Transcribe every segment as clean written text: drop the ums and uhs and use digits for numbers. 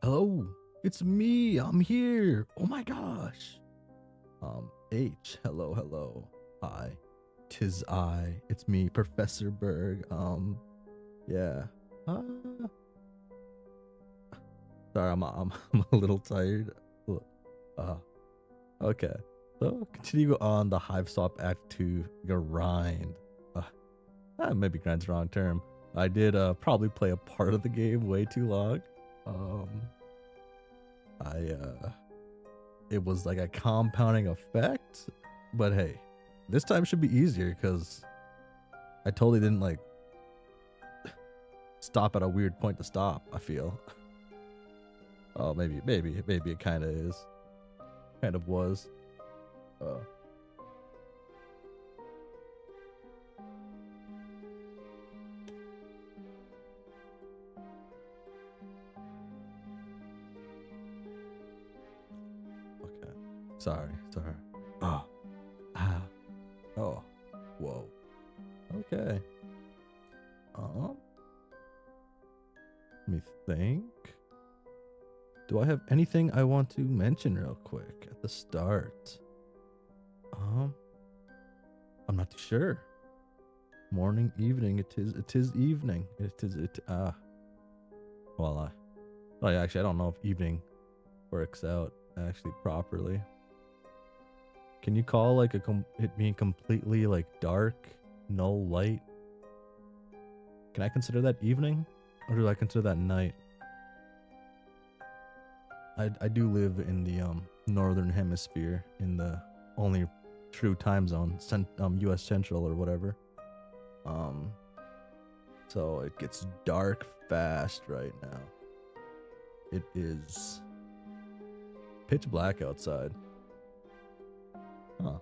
Hello, it's me. I'm here. Oh my gosh. H. Hello, hello. Hi. 'Tis I. It's me, Professor Berg. Yeah. Uh, sorry, I'm I'm a little tired. Uh, okay. So continue on the HIVESWAP Act to grind. Maybe grind's the wrong term. I did probably play a part of the game way too long. It was like a compounding effect, but hey, this time should be easier because I totally didn't like stop at a weird point to stop. I feel. Oh, maybe it kind of is, kind of was. Okay, sorry. Oh, oh, whoa. Okay. Let me think. Do I have anything I want to mention real quick at the start? I'm not too sure. Morning, evening, it is evening. Well, actually, I don't know if evening works out actually properly. Can you call like it being completely like dark, no light? Can I consider that evening, or do I consider that night? I do live in the northern hemisphere, in the only true time zone, U.S. Central or whatever. So it gets dark fast right now. It is pitch black outside. Huh.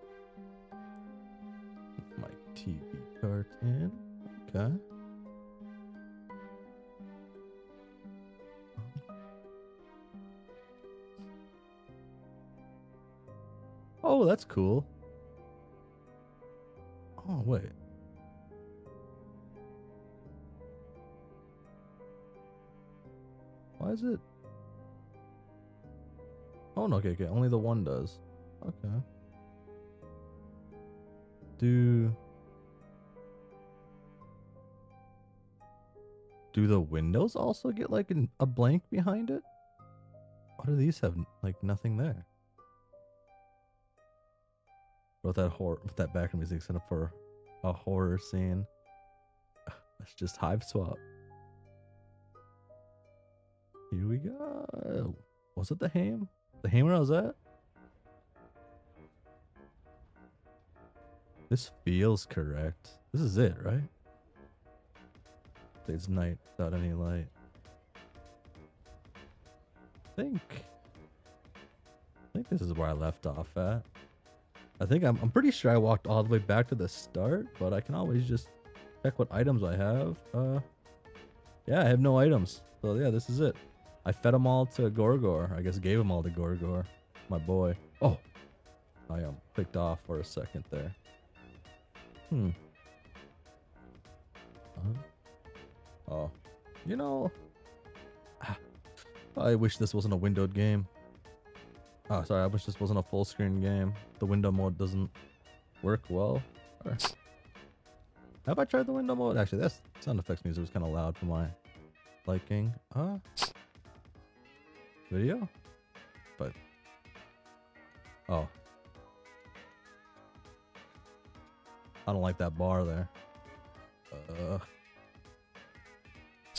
Put my TV cart in. Okay. Oh, that's cool. Oh, wait. Why is it? Oh, no, okay. Only the one does. Okay. Do the windows also get like a blank behind it? Why do these have like nothing there? With that background music set up for a horror scene. That's just HIVESWAP. Here we go. Was it the Haim? The Haim where I was at? This feels correct. This is it, right? It's night without any light. I think this is where I left off at. I'm pretty sure I walked all the way back to the start, but I can always just check what items I have. Yeah, I have no items. So yeah, this is it. I fed them all to Gorgor. I guess gave them all to Gorgor, my boy. Oh, I clicked off for a second there. Oh, you know, I wish this wasn't a windowed game. Oh, sorry, I wish this wasn't a full screen game. The window mode doesn't work well. Have I tried the window mode? Actually, that sound effects music was kind of loud for my liking. Video? But, oh. I don't like that bar there.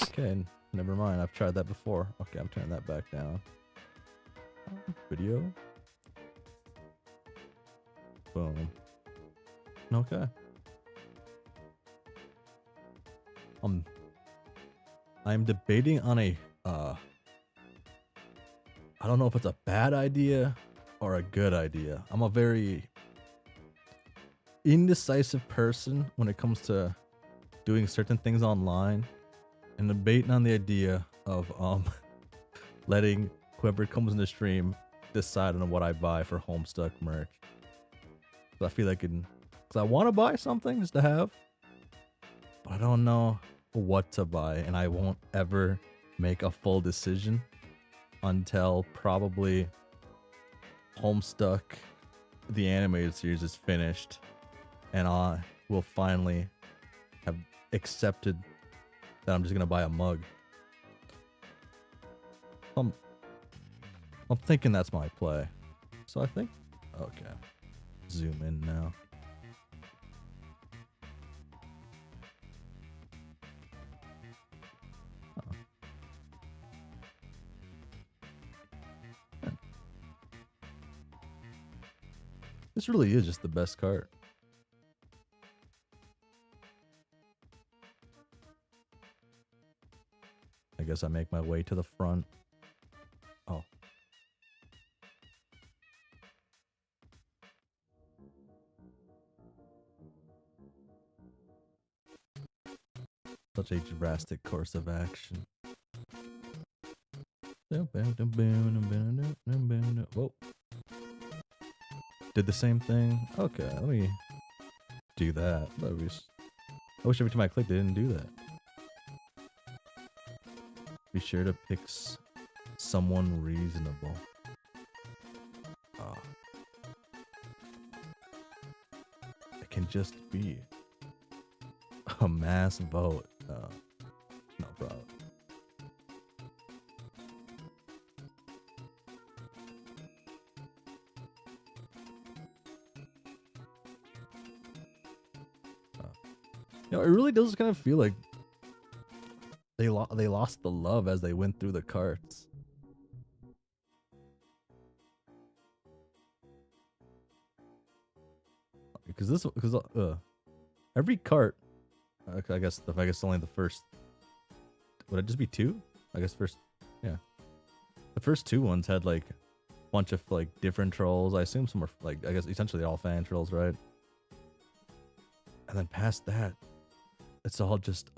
Okay, never mind. I've tried that before. Okay, I'm turning that back down. Video. Boom. Okay. I'm debating on a I don't know if it's a bad idea or a good idea. I'm a very indecisive person when it comes to doing certain things online, and debating on the idea of letting whoever comes in the stream decide on what I buy for Homestuck merch. So I feel like because I want to buy something just to have, but I don't know what to buy, and I won't ever make a full decision. until probably Homestuck, the animated series, is finished, and I will finally have accepted that I'm just gonna buy a mug. I'm thinking that's my play. So I think, okay, zoom in now. This really is just the best cart. I guess I make my way to the front. Oh. Such a drastic course of action. Whoa. Did the same thing. Okay, let me do that. I wish every time I clicked it didn't do that. Be sure to pick someone reasonable. Oh. It can just be a mass vote. No problem. You know, it really does kind of feel like they lost the love as they went through the carts. Because every cart, I guess only the first. Would it just be two? I guess first, yeah. The first two ones had like a bunch of like different trolls. I assume some were like, I guess essentially all fan trolls, right? And then past that, it's all just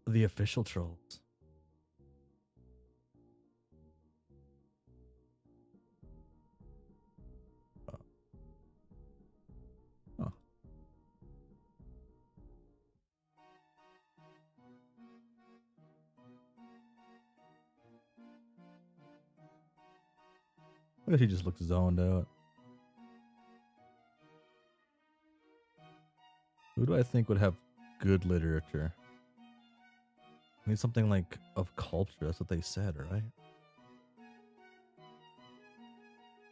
the official trolls. Oh. I guess he just looks zoned out. Who do I think would have good literature? I need something like of culture. That's what they said, right?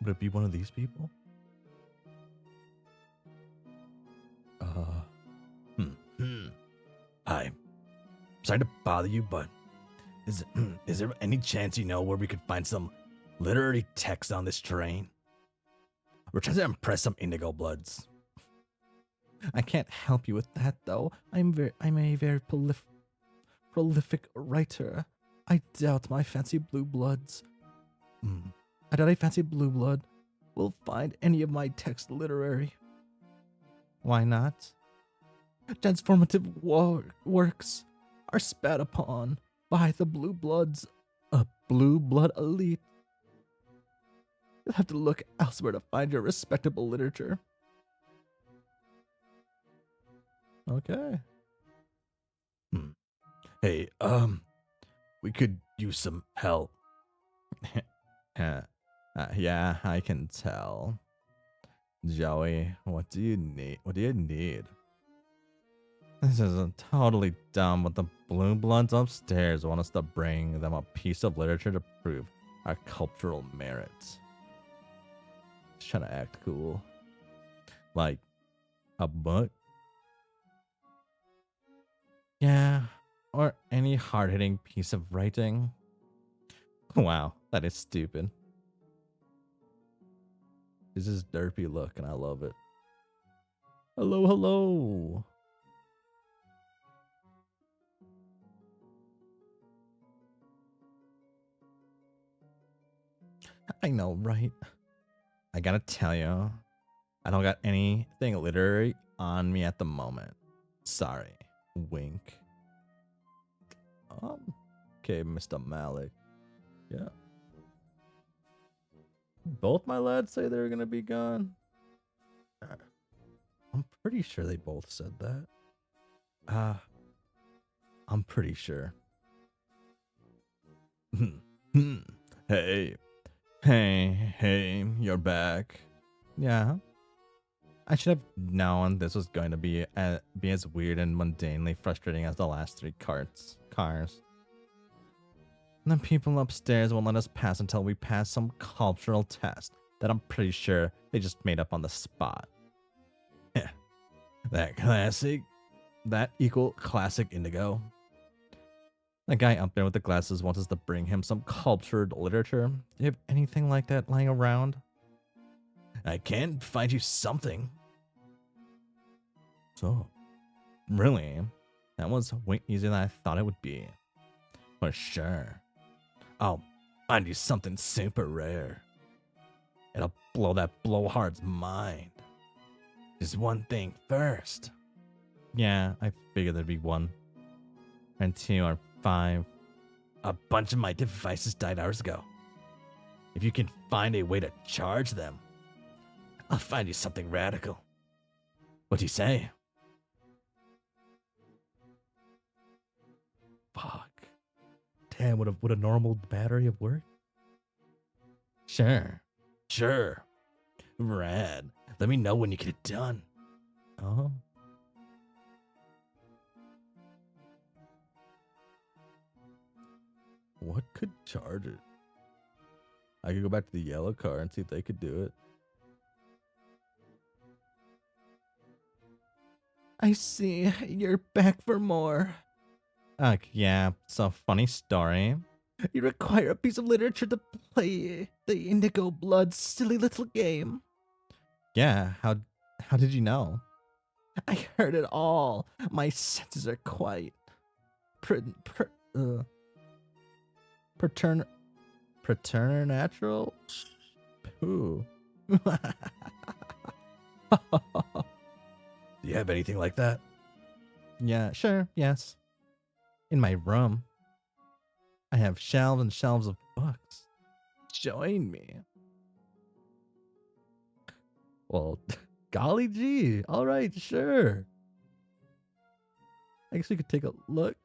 Would it be one of these people? Hi. Sorry to bother you, but is there any chance you know where we could find some literary text on this train? We're trying to impress some indigo bloods. I can't help you with that, though. I'm a very prolific writer. I doubt my fancy blue bloods. I doubt a fancy blue blood will find any of my text literary. Why not? Transformative works are spat upon by the blue bloods, a blue blood elite. You'll have to look elsewhere to find your respectable literature. Okay. Hey, we could use some help. Yeah, I can tell. Joey, what do you need? What do you need? This is totally dumb, but the blue bloods upstairs want us to bring them a piece of literature to prove our cultural merits. Just trying to act cool. Like a book? Yeah, or any hard-hitting piece of writing. Wow, that is stupid. This is derpy look, and I love it. Hello, hello. I know, right? I gotta tell you, I don't got anything literary on me at the moment. Sorry. Wink. Okay, Mr. Malik. Yeah. Both my lads say they're gonna be gone. I'm pretty sure they both said that. I'm pretty sure. Hey. Hey, you're back. Yeah. I should have known this was going to be as weird and mundanely frustrating as the last 3 cars. And the people upstairs won't let us pass until we pass some cultural test that I'm pretty sure they just made up on the spot. That equal classic indigo. The guy up there with the glasses wants us to bring him some cultured literature. Do you have anything like that lying around? I can find you something. So, really? That was way easier than I thought it would be. For sure. I'll find you something super rare. It'll blow that blowhard's mind. Just one thing first. Yeah, I figured there'd be 1. And 2 or 5. A bunch of my devices died hours ago. If you can find a way to charge them, I'll find you something radical. What do you say? Fuck. Damn, would a normal battery have worked? Sure. Rad. Let me know when you get it done. Oh. What could charge it? I could go back to the yellow car and see if they could do it. I see. You're back for more. Yeah, it's a funny story. You require a piece of literature to play the Indigo Blood silly little game. Yeah, how did you know? I heard it all. My senses are quite preternatural. Ooh. Do you have anything like that? Yeah, sure, yes. In my room, I have shelves and shelves of books. Join me. Well, golly gee. All right, sure. I guess we could take a look.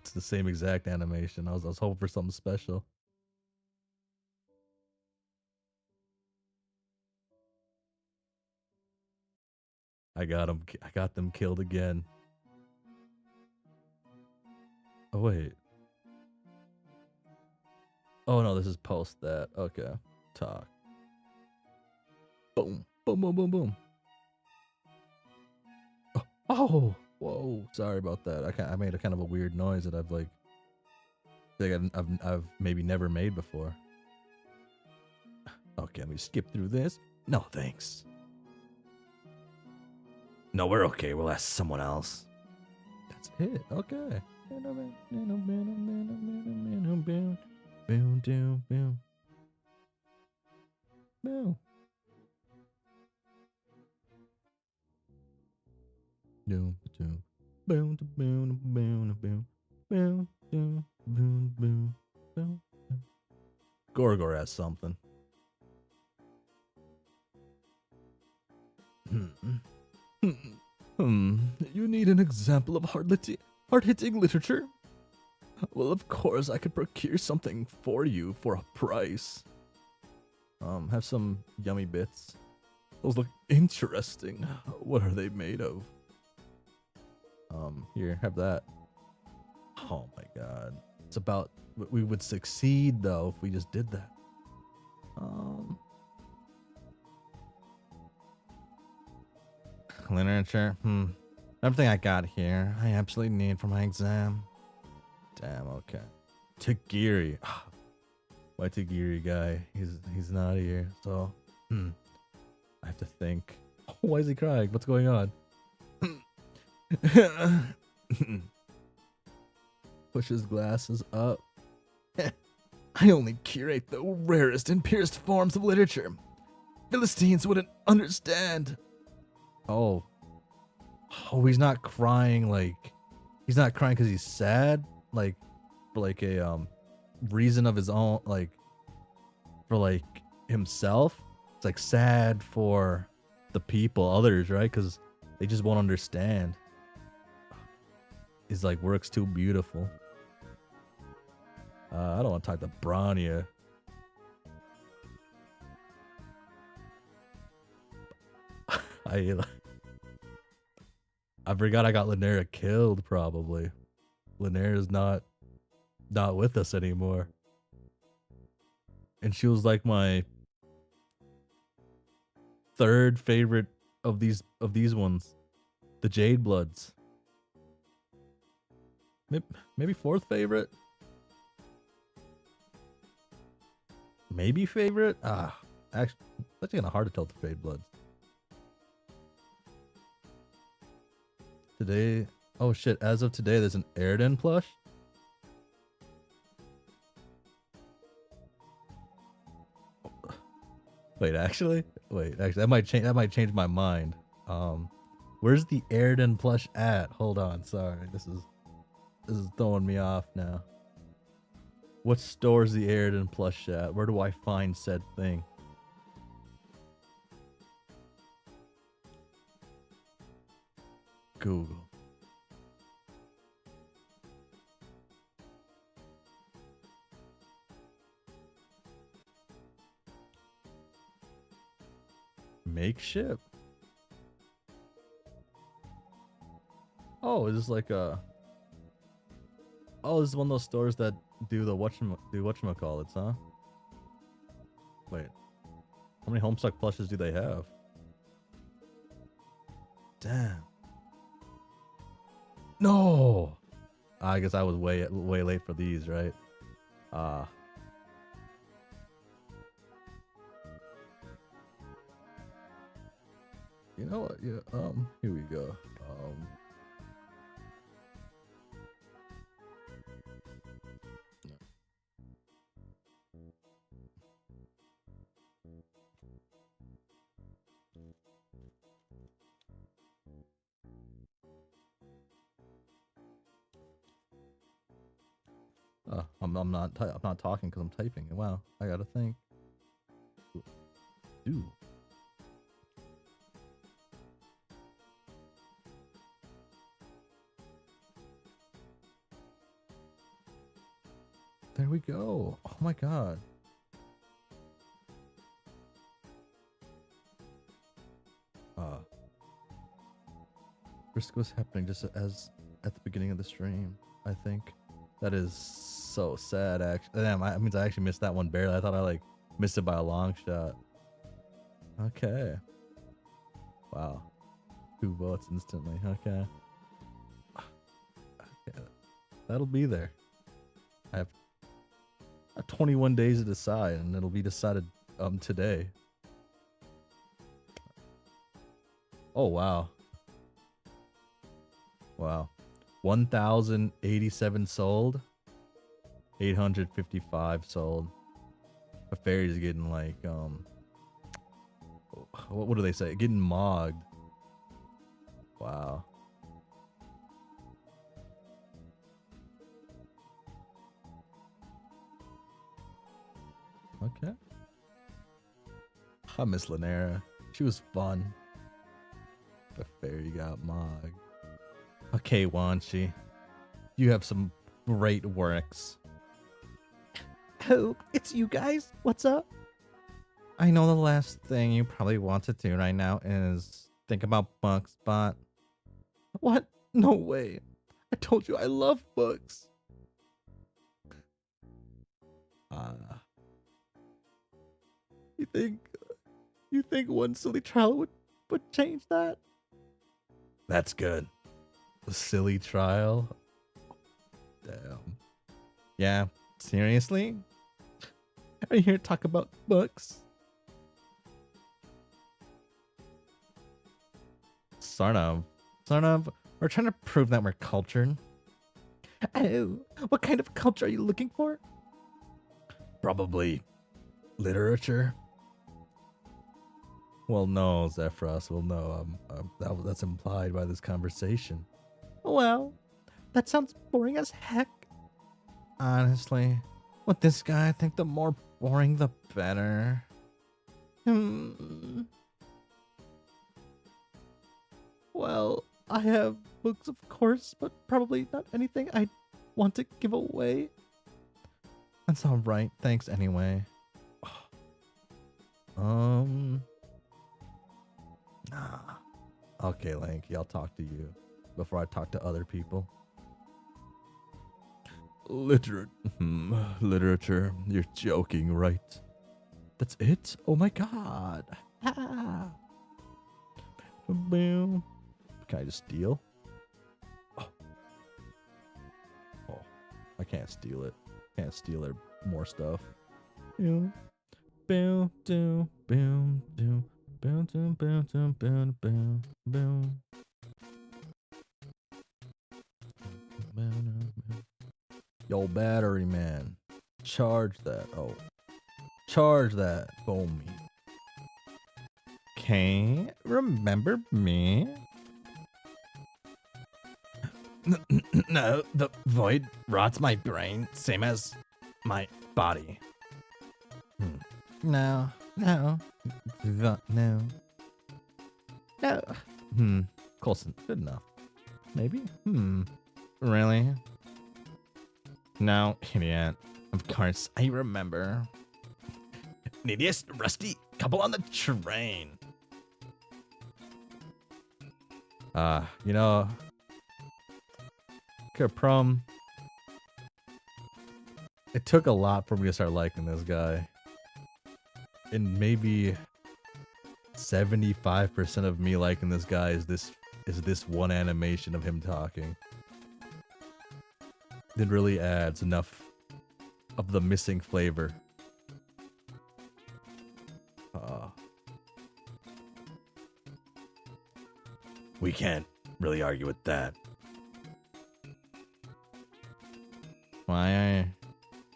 It's the same exact animation. I was hoping for something special. I got them killed again. Oh wait. Oh no, this is post that. Okay. Talk. Boom. Boom, boom, boom, boom. Oh, whoa. Sorry about that. I made a kind of a weird noise that I've maybe never made before. Okay, let me skip through this. No, thanks. No, we're okay. We'll ask someone else. That's it. Okay. Gorgor has something. You need an example of hard-hitting literature? Well, of course, I could procure something for you for a price. Have some yummy bits. Those look interesting. What are they made of? Here, have that. Oh my god. It's about, we would succeed though if we just did that. Literature, everything I got here, I absolutely need for my exam. Damn, okay. Tagiri. My Tagiri guy, he's not here, so, I have to think. Why is he crying? What's going on? Push his glasses up. I only curate the rarest and purest forms of literature. Philistines wouldn't understand. Oh, he's not crying he's not crying because he's sad, for a reason of his own, for himself. It's sad for the people, others, right? Because They just won't understand. His like work's too beautiful. I don't want to talk to Branya. I forgot I got Lanera killed. Probably Lanera's not with us anymore, and she was like my third favorite of these ones, the Jade Bloods. Maybe fourth favorite. Maybe favorite. Actually, that's kind of hard to tell the Jade Bloods. Today, oh shit! As of today, there's an Airden plush. Wait, actually, that might change. That might change my mind. Where's the Airden plush at? Hold on, sorry. This is throwing me off now. What store's the Airden plush at? Where do I find said thing? Google. Make ship. Oh, is this like a? Oh, this is one of those stores that do the whatchamacallits, huh? Wait, how many Homestuck plushes do they have? Damn. No. I guess I was way late for these, right? You know what? Yeah. Here we go. I'm not talking because I'm typing. Wow, I gotta think. Dude. There we go. Oh my god. Risk was happening just as at the beginning of the stream, I think. That is so sad, actually. Damn, that means I actually missed that one barely. I thought I like missed it by a long shot. Okay. Wow. 2 votes instantly. Okay. Okay. That'll be there. I have 21 days to decide, and it'll be decided today. Oh wow. Wow. 1,087 sold. 855 sold. A fairy's getting like what do they say? Getting mogged. Wow. Okay. I miss Lanera. She was fun. The fairy got mogged. Okay, Wanshi. You have some great works. Oh, it's you guys. What's up? I know the last thing you probably want to do right now is think about books, but... What? No way. I told you I love books. You think one silly trial would change that? That's good. A silly trial? Damn. Yeah, seriously? Are you here to talk about books? Sort of. We're trying to prove that we're cultured. Oh, what kind of culture are you looking for? Probably literature. Well, no, Zephyros. Well, no. That's implied by this conversation. Well, that sounds boring as heck. Honestly, with this guy, I think the more boring, the better. Well, I have books, of course, but probably not anything I'd want to give away. That's all right. Thanks anyway. Nah. Okay, Lanky, I'll talk to you before I talk to other people. Literature. You're joking, right? That's it? Oh my god. Ah. Boom. Can I just steal? Oh. I can't steal it. Can't steal their more stuff. Boom. Boom. Boom. Boom. Boom. Boom. Boom. Boom. Boom. Boom. Boom. Yo, battery man. Charge that. Oh. Charge that for me. Okay. Remember me? No, the void rots my brain, same as my body. No. No. No. Colson, good enough. Maybe? Really? No, idiot. Of course, I remember. Neediest rusty couple on the train. You know, prom. It took a lot for me to start liking this guy. And maybe 75% of me liking this guy is this one animation of him talking. It really adds enough of the missing flavor. We can't really argue with that. Why are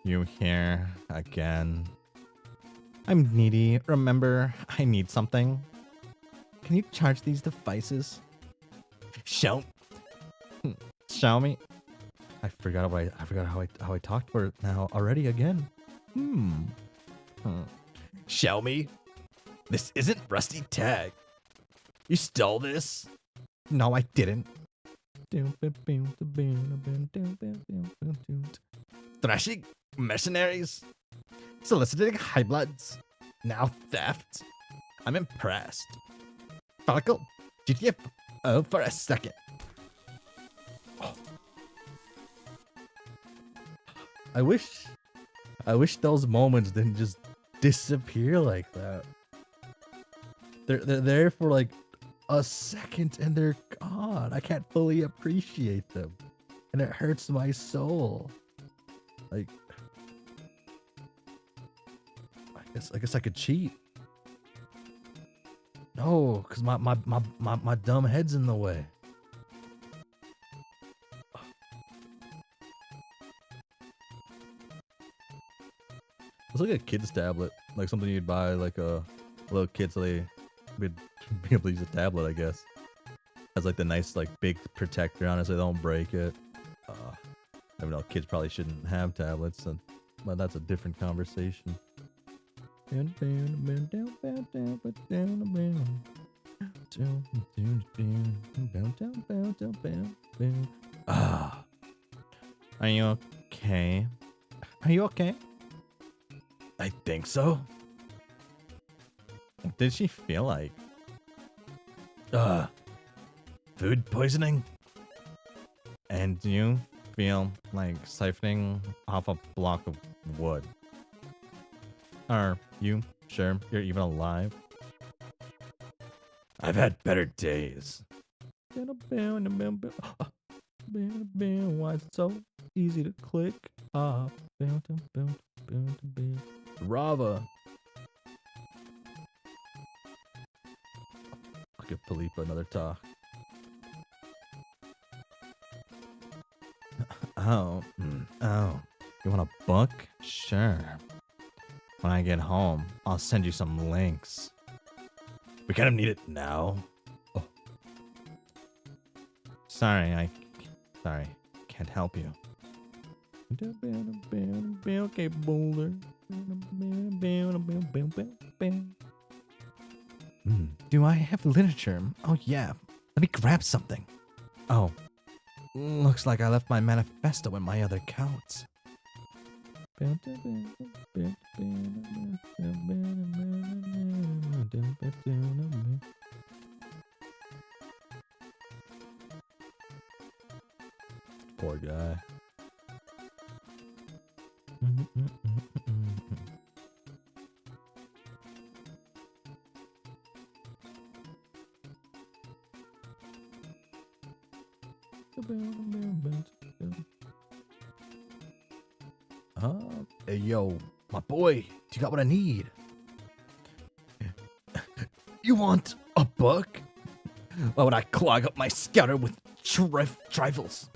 you here again? I'm needy. Remember, I need something. Can you charge these devices? Show me. I forgot how I talked for it now already again. Show me. This isn't Rusty Tag. You stole this? No, I didn't. Thrashing mercenaries? Soliciting high bloods? Now theft? I'm impressed. Follicle? GTF? Oh, for a second. Oh. I wish those moments didn't just disappear like that. They're there for like a second and they're gone. I can't fully appreciate them, and it hurts my soul. Like, I guess I could cheat. No, because my dumb head's in the way. It's like a kid's tablet, like something you'd buy like a little kid so they would be able to use a tablet, I guess. Has like the nice like big protector on it so they don't break it. I know kids probably shouldn't have tablets, but that's a different conversation. Are you okay? Are you okay? I think so. What did she feel like? Food poisoning? And you feel like siphoning off a block of wood? Are you sure you're even alive? I've had better days. Why is it so easy to click off? Rava. I'll give Philippa another talk. Oh. You want a book? Sure. When I get home, I'll send you some links. We kind of need it now. Oh. Sorry, can't help you. Okay, Boulder. Do I have literature? Oh yeah, Let me grab something. Oh, looks like I left my manifesto in my other coats. Poor guy. Hey, yo, my boy, you got what I need? You want a book? Why would I clog up my scouter with trifles?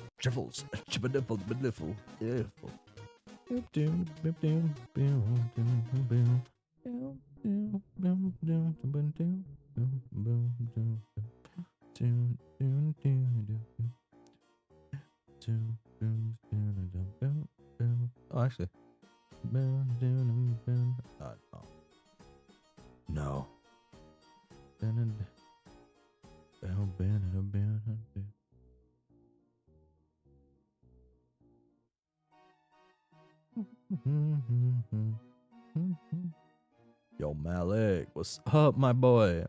Oh, actually. No. Yo, Malik, what's up, my boy?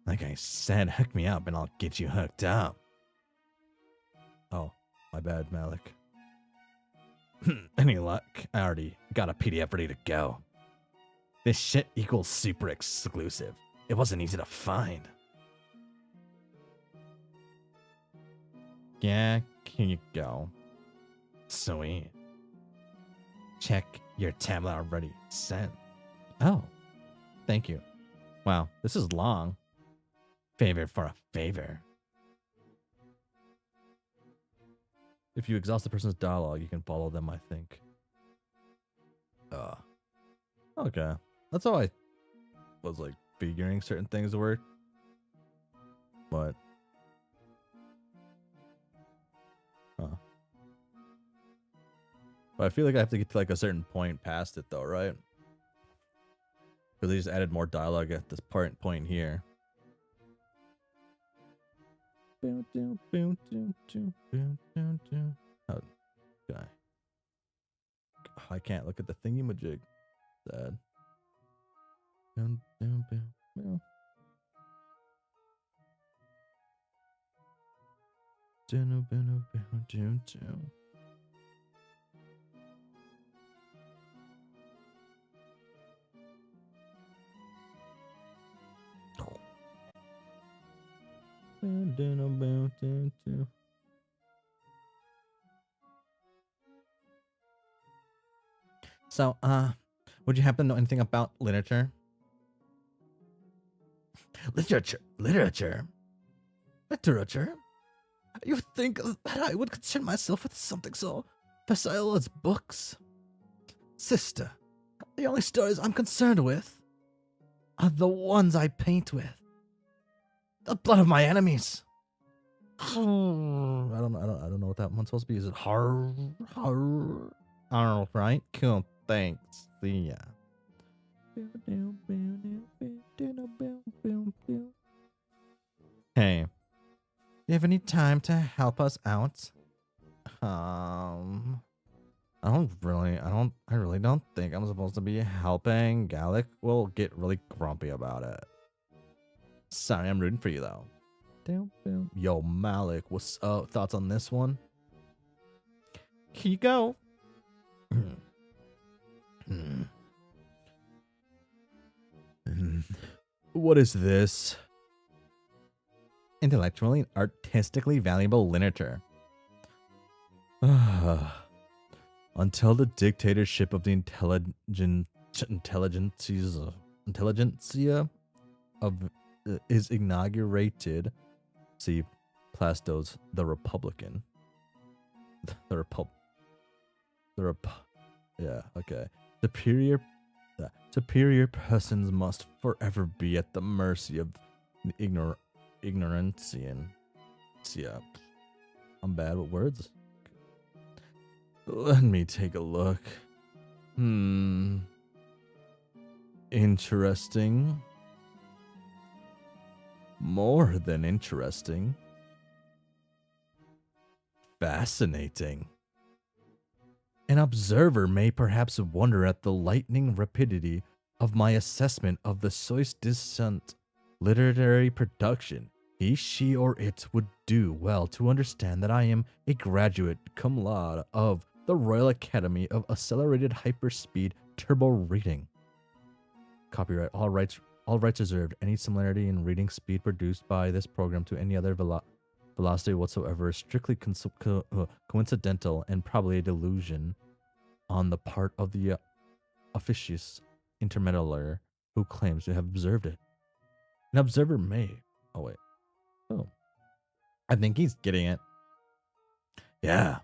Like I said, hook me up and I'll get you hooked up. Oh, my bad, Malik. Any luck? I already got a PDF ready to go. This shit equals super exclusive. It wasn't easy to find. Yeah, here you go. Sweet. Check your tablet already sent. Oh, thank you. Wow, this is long. Favor for a favor. If you exhaust the person's dialogue, you can follow them, I think. Okay. That's how I was like figuring certain things work. But I feel like I have to get to like a certain point past it though, right? Because they just added more dialogue at this point here. Okay. I can't look at the thingy-majig. Sad. So, would you happen to know anything about literature? Literature? You think that I would concern myself with something so facile as books? Sister, the only stories I'm concerned with are the ones I paint with. The blood of my enemies. I don't know what that one's supposed to be. Is it har? I don't know, right? Cool, thanks. See ya. Hey, you have any time to help us out? I really don't think I'm supposed to be helping. Gallic will get really grumpy about it. Sorry, I'm rooting for you though. Yo, Malik, what's up? Thoughts on this one? Here you go. What is this? Intellectually and artistically valuable literature. Until the dictatorship of the intelligentsia is inaugurated. See, Plasto's The Republican. Yeah, okay. Superior persons must forever be at the mercy of the ignorantian. Yeah, I'm bad with words. Let me take a look. Interesting. More than interesting. Fascinating. An observer may perhaps wonder at the lightning rapidity of my assessment of the soi distant literary production. He, she, or it would do well to understand that I am a graduate cum laude of the Royal Academy of Accelerated Hyperspeed Turbo Reading. Copyright, all rights reserved. Any similarity in reading speed produced by this program to any other velocity whatsoever is strictly coincidental and probably a delusion on the part of the officious intermediary who claims to have observed it. An observer may. Oh, wait. Oh. I think he's getting it. Yeah.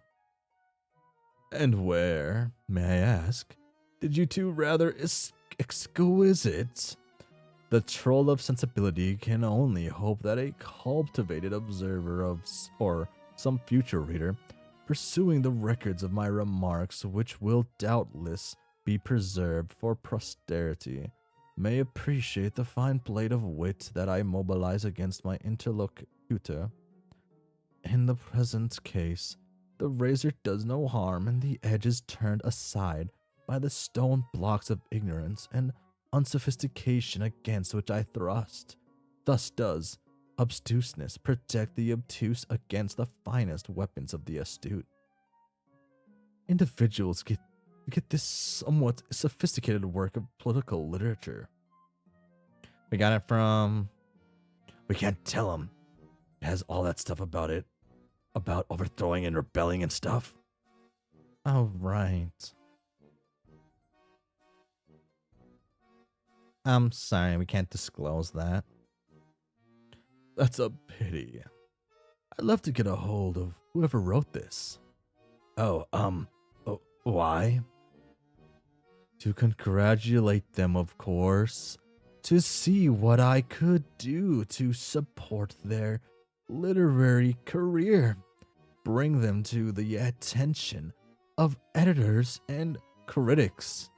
And where, may I ask, did you two rather exquisite? The troll of sensibility can only hope that a cultivated observer of, or some future reader, pursuing the records of my remarks, which will doubtless be preserved for posterity, may appreciate the fine blade of wit that I mobilize against my interlocutor. In the present case, the razor does no harm and the edge is turned aside by the stone blocks of ignorance and unsophistication against which I thrust. Thus does obtuseness protect the obtuse against the finest weapons of the astute. Individuals get this somewhat sophisticated work of political literature. We got it from... We can't tell him. It has all that stuff about it. About overthrowing and rebelling and stuff. Oh, right. I'm sorry, we can't disclose that. That's a pity. I'd love to get a hold of whoever wrote this. Why? To congratulate them, of course. To see what I could do to support their literary career. Bring them to the attention of editors and critics.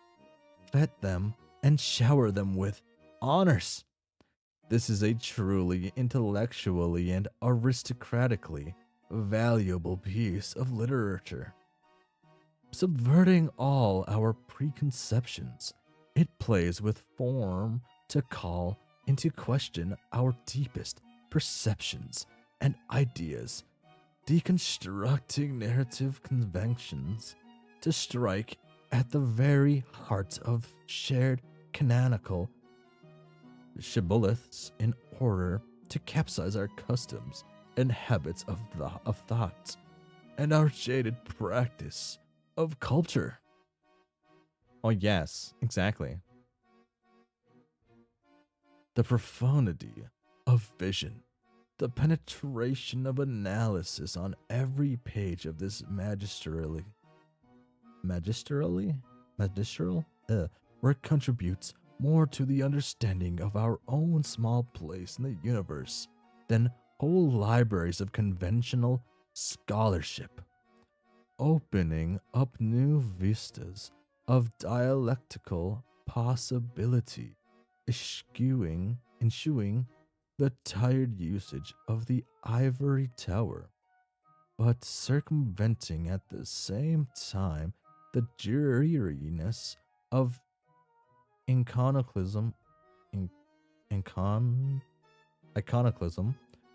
Vet them and shower them with honors. This is a truly intellectually and aristocratically valuable piece of literature. Subverting all our preconceptions, it plays with form to call into question our deepest perceptions and ideas, deconstructing narrative conventions to strike at the very heart of shared canonical shibboleths in order to capsize our customs and habits of thought and our jaded practice of culture. Oh yes, exactly. The profundity of vision, the penetration of analysis on every page of this magistral work contributes more to the understanding of our own small place in the universe than whole libraries of conventional scholarship, opening up new vistas of dialectical possibility, eschewing the tired usage of the ivory tower, but circumventing at the same time the dreariness of iconoclasm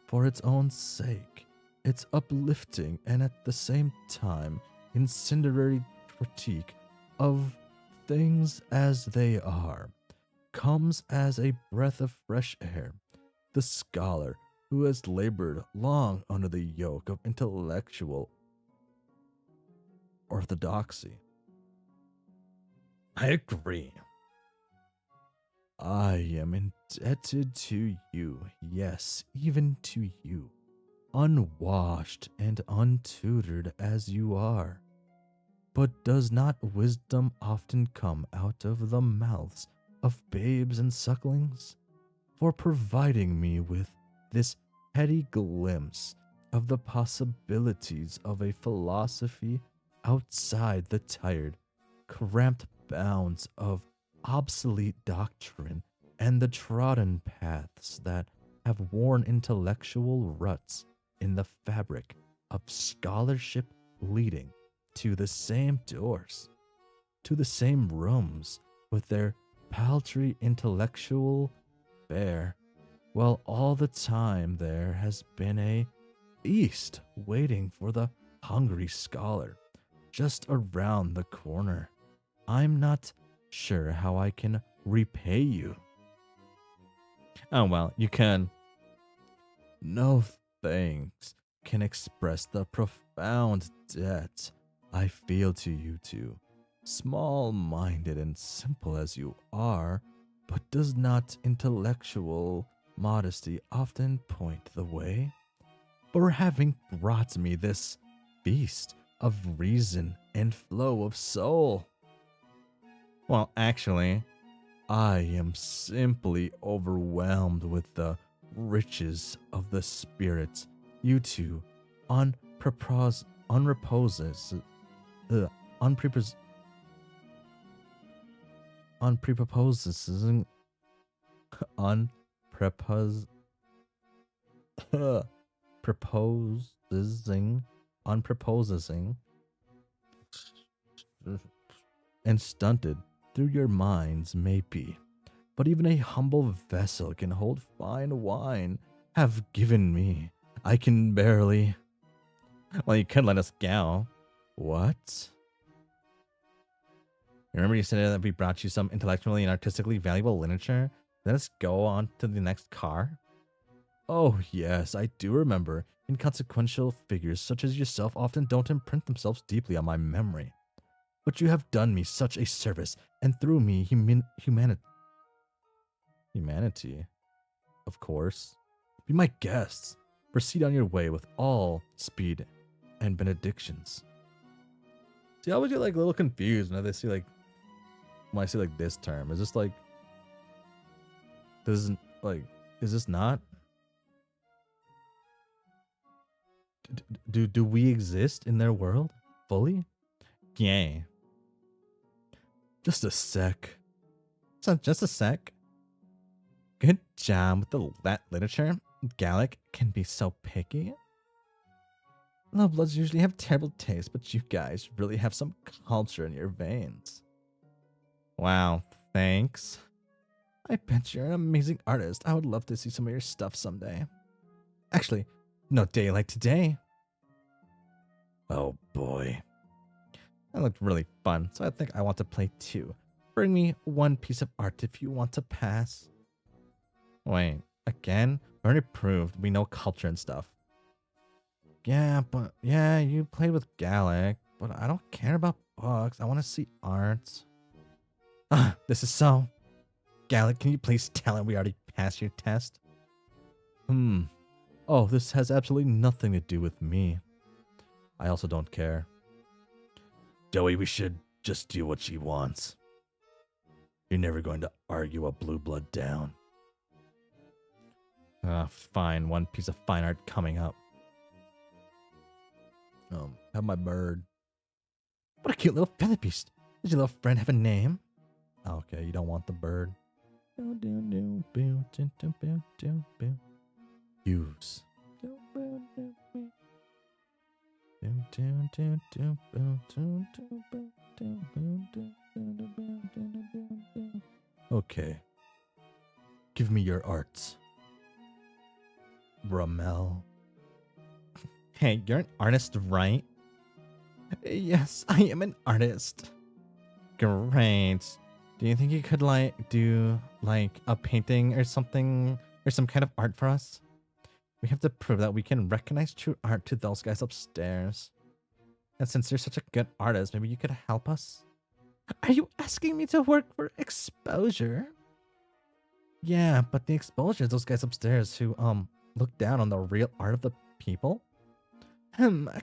for its own sake, its uplifting and at the same time incendiary critique of things as they are, comes as a breath of fresh air. The scholar who has labored long under the yoke of intellectual orthodoxy. I agree. I am indebted to you, yes, even to you, unwashed and untutored as you are. But does not wisdom often come out of the mouths of babes and sucklings? For providing me with this heady glimpse of the possibilities of a philosophy outside the tired, cramped bounds of obsolete doctrine and the trodden paths that have worn intellectual ruts in the fabric of scholarship leading to the same doors, to the same rooms with their paltry intellectual fare, while all the time there has been a feast waiting for the hungry scholar just around the corner. I'm not sure how I can repay you. Oh, well, you can. No thanks can express the profound debt I feel to you two. Small-minded and simple as you are, but does not intellectual modesty often point the way? For having brought me this feast of reason and flow of soul. Well, actually, I am simply overwhelmed with the riches of the spirit you two unproposes, unpreposes, unpreposes, unprepossessing, unprepos, proposing, unproposing, and stunted through your minds may be. But even a humble vessel can hold fine wine have given me. I can barely. Well, you could let us go. What? Remember you said that we brought you some intellectually and artistically valuable literature? Let us go on to the next car? Oh, yes, I do remember. Inconsequential figures such as yourself often don't imprint themselves deeply on my memory. But you have done me such a service, and through me humanity. Humanity? Of course. Be my guests. Proceed on your way with all speed and benedictions. See, I always get like a little confused when I see like this term. Is this like is this not? Do we exist in their world fully? Yay. Just a sec. So just a sec. Good job with that literature. Gallic can be so picky. Lovebloods usually have terrible taste, but you guys really have some culture in your veins. Wow, thanks. I bet you're an amazing artist. I would love to see some of your stuff someday. Actually, no day like today. Oh boy. That looked really fun, so I think I want to play too. Bring me one piece of art if you want to pass. Wait, again? We already proved we know culture and stuff. Yeah, but yeah, you played with Gallic, but I don't care about books. I want to see art. This is so. Gallic, can you please tell him we already passed your test? Oh, this has absolutely nothing to do with me. I also don't care. Joey, we should just do what she wants. You're never going to argue a blue blood down. Fine. One piece of fine art coming up. Have my bird. What a cute little feather beast. Does your little friend have a name? Okay, you don't want the bird. Use. Okay. Give me your arts. Ramel. Hey, you're an artist, right? Yes, I am an artist. Great. Do you think you could do a painting or something or some kind of art for us? We have to prove that we can recognize true art to those guys upstairs. And since you're such a good artist, maybe you could help us? Are you asking me to work for exposure? Yeah, but the exposure is those guys upstairs who look down on the real art of the people.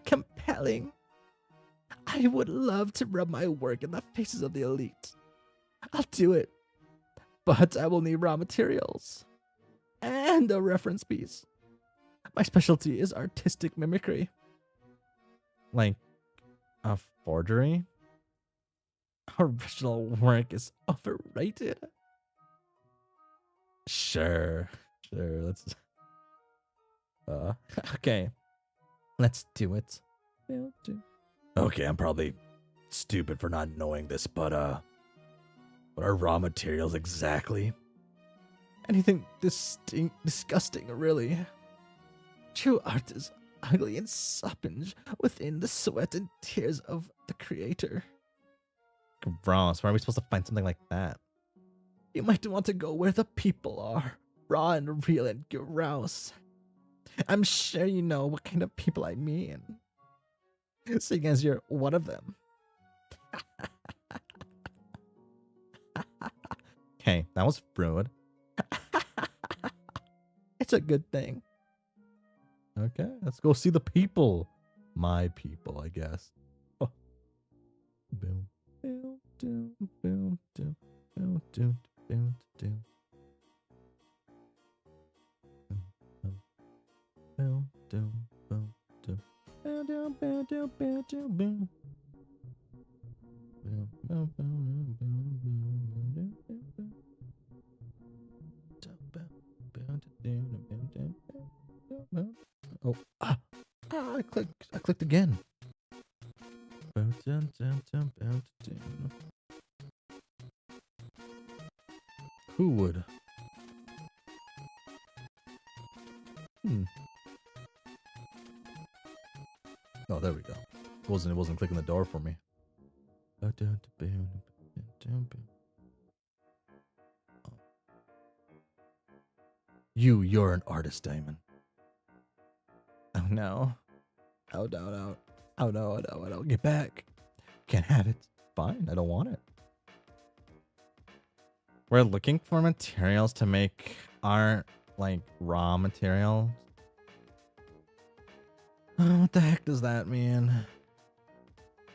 Compelling. I would love to rub my work in the faces of the elite. I'll do it. But I will need raw materials. And a reference piece. My specialty is artistic mimicry. Like a forgery? Original work is overrated. Sure. Let's Okay. Let's do it. Okay, I'm probably stupid for not knowing this, but what are raw materials exactly? Anything disgusting, really. True art is ugly and sopping within the sweat and tears of the creator. Gross. Where are we supposed to find something like that? You might want to go where the people are. Raw and real and gross. I'm sure you know what kind of people I mean. Seeing as you're one of them. Okay, that was rude. It's a good thing. Okay, let's go see the people. My people, I guess. Oh. Boom. Boom, boom, boom, boom, boom, boom, boom, boom. Boom, boom, boom, boom. Boom, boom, boom, boom, boom, boom, boom. Boom, boom, boom, boom, boom, boom, boom. Oh, I clicked again. Who would? Oh, there we go. It wasn't clicking the door for me. You're an artist, Damon. Oh no. Oh no. Oh no. Get back. Can't have it. Fine, I don't want it. We're looking for materials to make art, like raw materials. What the heck does that mean?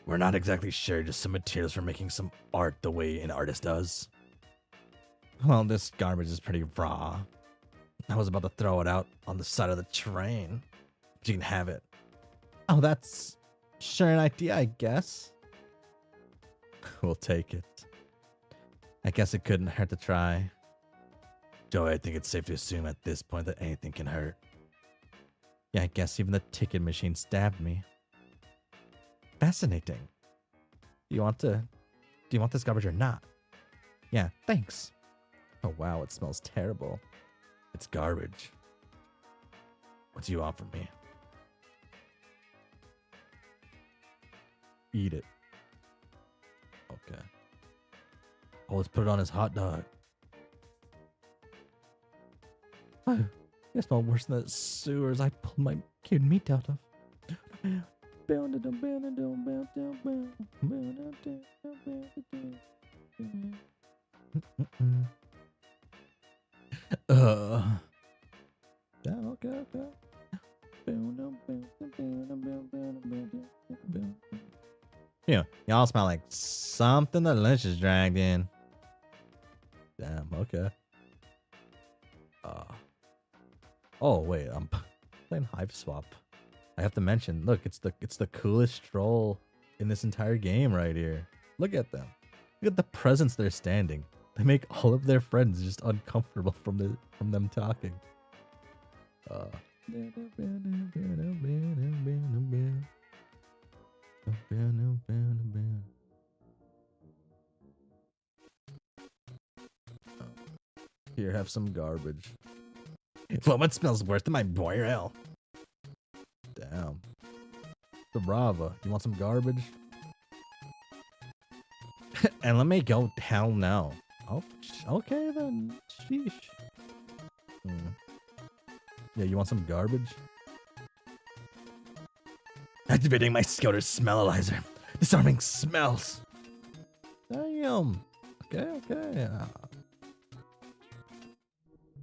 We're not exactly sure, just some materials for making some art the way an artist does. Well, this garbage is pretty raw. I was about to throw it out on the side of the train. But you can have it. Oh, that's sure an idea, I guess. We'll take it. I guess it couldn't hurt to try. Joey, I think it's safe to assume at this point that anything can hurt. Yeah, I guess even the ticket machine stabbed me. Fascinating. Do you want this garbage or not? Yeah, thanks. Oh wow, it smells terrible. It's garbage. What do you want from me? Eat it. Okay. Oh, let's put it on his hot dog. Oh, it smells worse than the sewers I pulled my cute meat out of. Yeah, okay. Yeah, y'all smell like something delicious dragged in. Damn, okay. Oh wait, I'm playing HIVESWAP. I have to mention, look, it's the coolest troll in this entire game right here. Look at them. Look at the presence they're standing. They make all of their friends just uncomfortable from them talking. Here, have some garbage. What smells worse than my boil? Damn. Brava, you want some garbage? And let me go. Hell no. Oh, okay then. Sheesh. Yeah, you want some garbage? Activating my scouter smellizer. Disarming smells. Damn. Okay.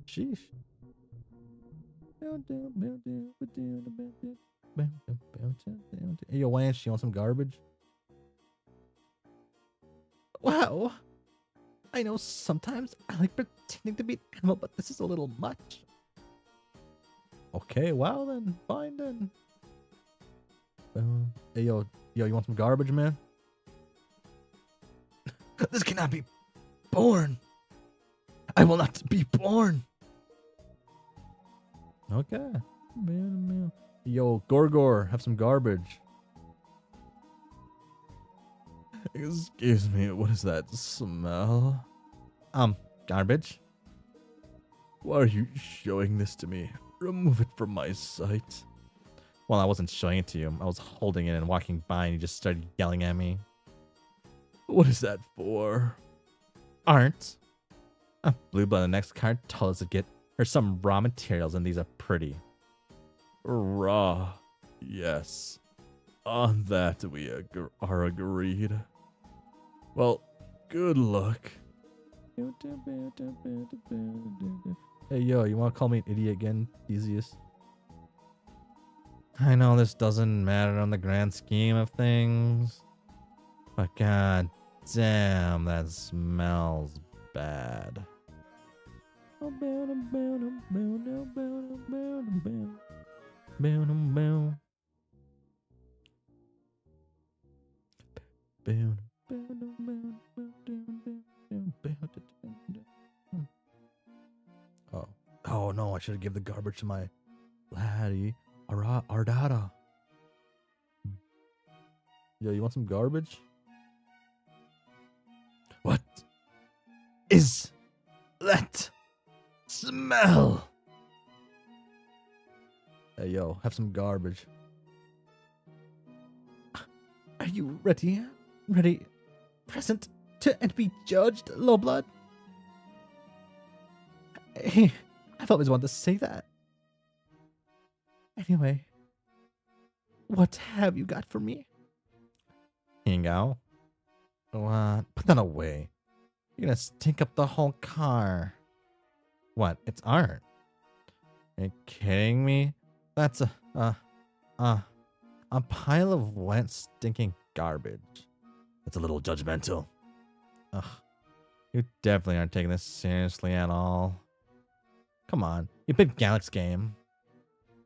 Sheesh. Hey, yo, Lance, you want some garbage? Wow. I know sometimes I like pretending to be an animal, but this is a little much. Okay, well then, fine then. Hey, yo, you want some garbage, man? This cannot be born. I will not be born. Okay. Yo, Gorgor, have some garbage. Excuse me, what is that smell? Garbage? Why are you showing this to me? Remove it from my sight. Well, I wasn't showing it to you. I was holding it and walking by and you just started yelling at me. What is that for? Art. Blue Blood, the next card told us to get her some raw materials and these are pretty. Raw. Yes. On that we are agreed. Well, good luck. Hey, yo, you want to call me an idiot again, Theseus? I know this doesn't matter on the grand scheme of things, but god damn, that smells bad. Oh no, I should have given the garbage to my laddie. Ardata. Yo, you want some garbage? What is that smell? Hey, yo, have some garbage. Are you ready? Ready? Present to and be judged, low blood? Hey, I've always wanted to say that. Anyway, what have you got for me? Here you go. What? Put that away. You're gonna stink up the whole car. What? It's art. Are you kidding me? That's a pile of wet, stinking garbage. That's a little judgmental. Ugh. You definitely aren't taking this seriously at all. Come on, you big Galax game.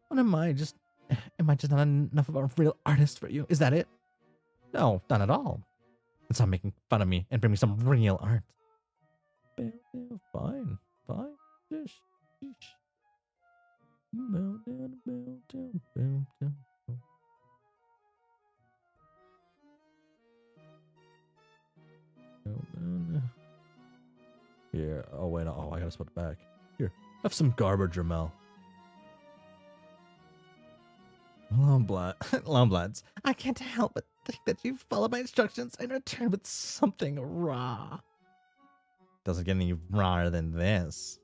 What am I just not enough of a real artist for you? Is that it? No, not at all. And stop making fun of me and bring me some real art. Fine. Dish. Here. Oh wait. Oh, I gotta put it back. Here. Have some garbage, Ramel. Lomblats, I can't help but think that you followed my instructions and returned with something raw. Doesn't get any rawer than this.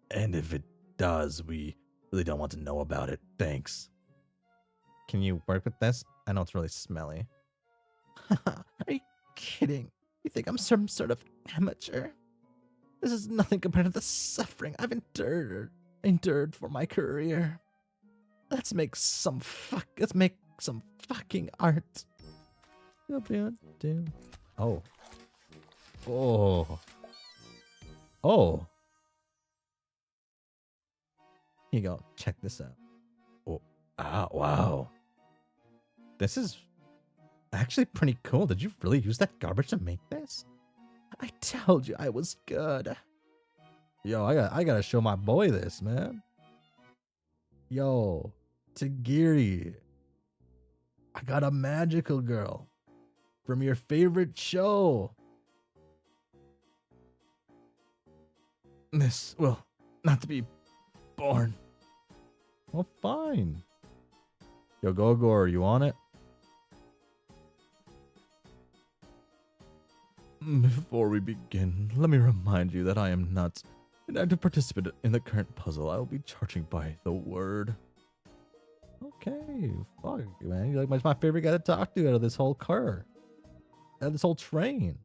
And if it does, we really don't want to know about it. Thanks. Can you work with this? I know it's really smelly. Are you kidding? You think I'm some sort of amateur? This is nothing compared to the suffering I've endured for my career. Let's make some fucking art. Oh. Here you go. Check this out. Oh, wow. This is actually pretty cool. Did you really use that garbage to make this? I told you I was good. Yo, I gotta show my boy this, man. Yo, Tagiri, I got a magical girl from your favorite show. This will not to be born. Well, fine. Yo, Gogor, you on it? Before we begin, let me remind you that I am not an active participant in the current puzzle. I will be charging by the word. Okay, fuck, man. You're like my favorite guy to talk to out of this whole car. Out of this whole train.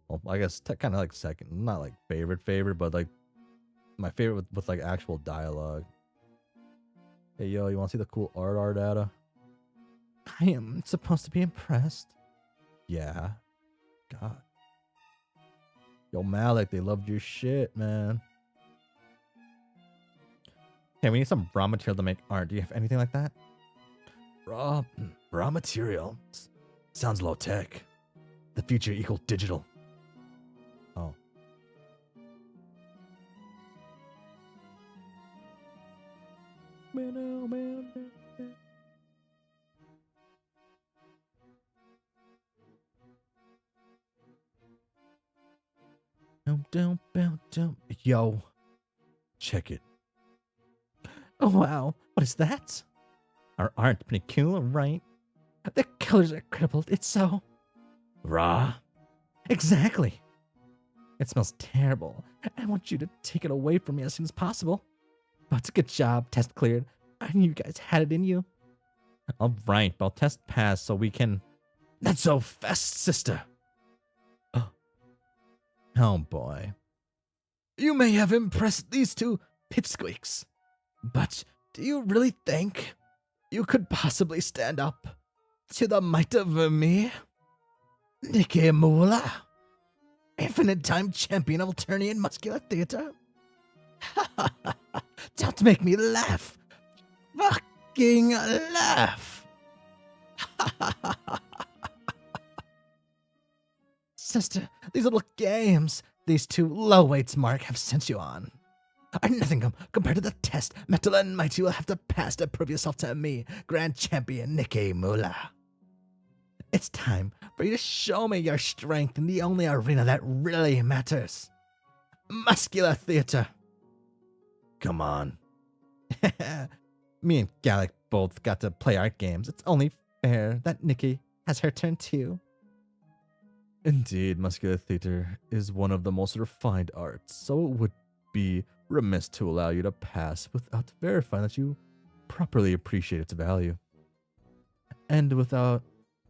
Well, I guess kind of like second. Not like favorite, but like my favorite with like actual dialogue. Hey, yo, you want to see the cool art data? I am supposed to be impressed. Yeah. God. Yo, Malik, they loved your shit, man. Hey, we need some raw material to make art. Do you have anything like that? Raw material? Sounds low tech. The future equal digital. Oh. Yo, check it. Oh wow, what is that? Our art pretty cool, right? The colors are incredible. It's so raw. Exactly. It smells terrible. I want you to take it away from me as soon as possible. But good job, test cleared. I knew you guys had it in you. All right, well, test passed, so we can. Not so fast, sister. Oh boy. You may have impressed these two pipsqueaks, but do you really think you could possibly stand up to the might of me? Nikki Mula, infinite time champion of Alternian muscular theater? Don't make me laugh. Fucking laugh. Sister, these little games these two low-weights Mark have sent you on are nothing compared to the test Metal and Mighty will have to pass to prove yourself to me, Grand Champion Nikki Mula. It's time for you to show me your strength in the only arena that really matters. Muscular theater. Come on. Me and Gallic both got to play art games. It's only fair that Nikki has her turn too. Indeed, muscular theater is one of the most refined arts, so it would be remiss to allow you to pass without verifying that you properly appreciate its value. And without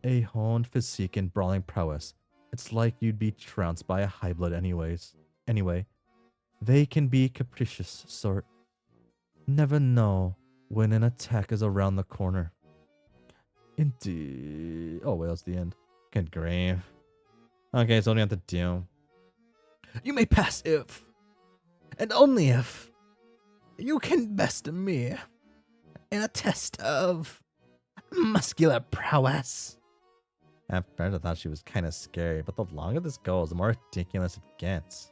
a honed physique and brawling prowess, it's like you'd be trounced by a high blood anyways. Anyway, they can be capricious sort. Never know when an attack is around the corner. Indeed. Oh, wait, that's the end. Good grief. Okay, so what do you have to do? You may pass if, and only if, you can best me in a test of muscular prowess. At first I thought she was kind of scary, but the longer this goes, the more ridiculous it gets.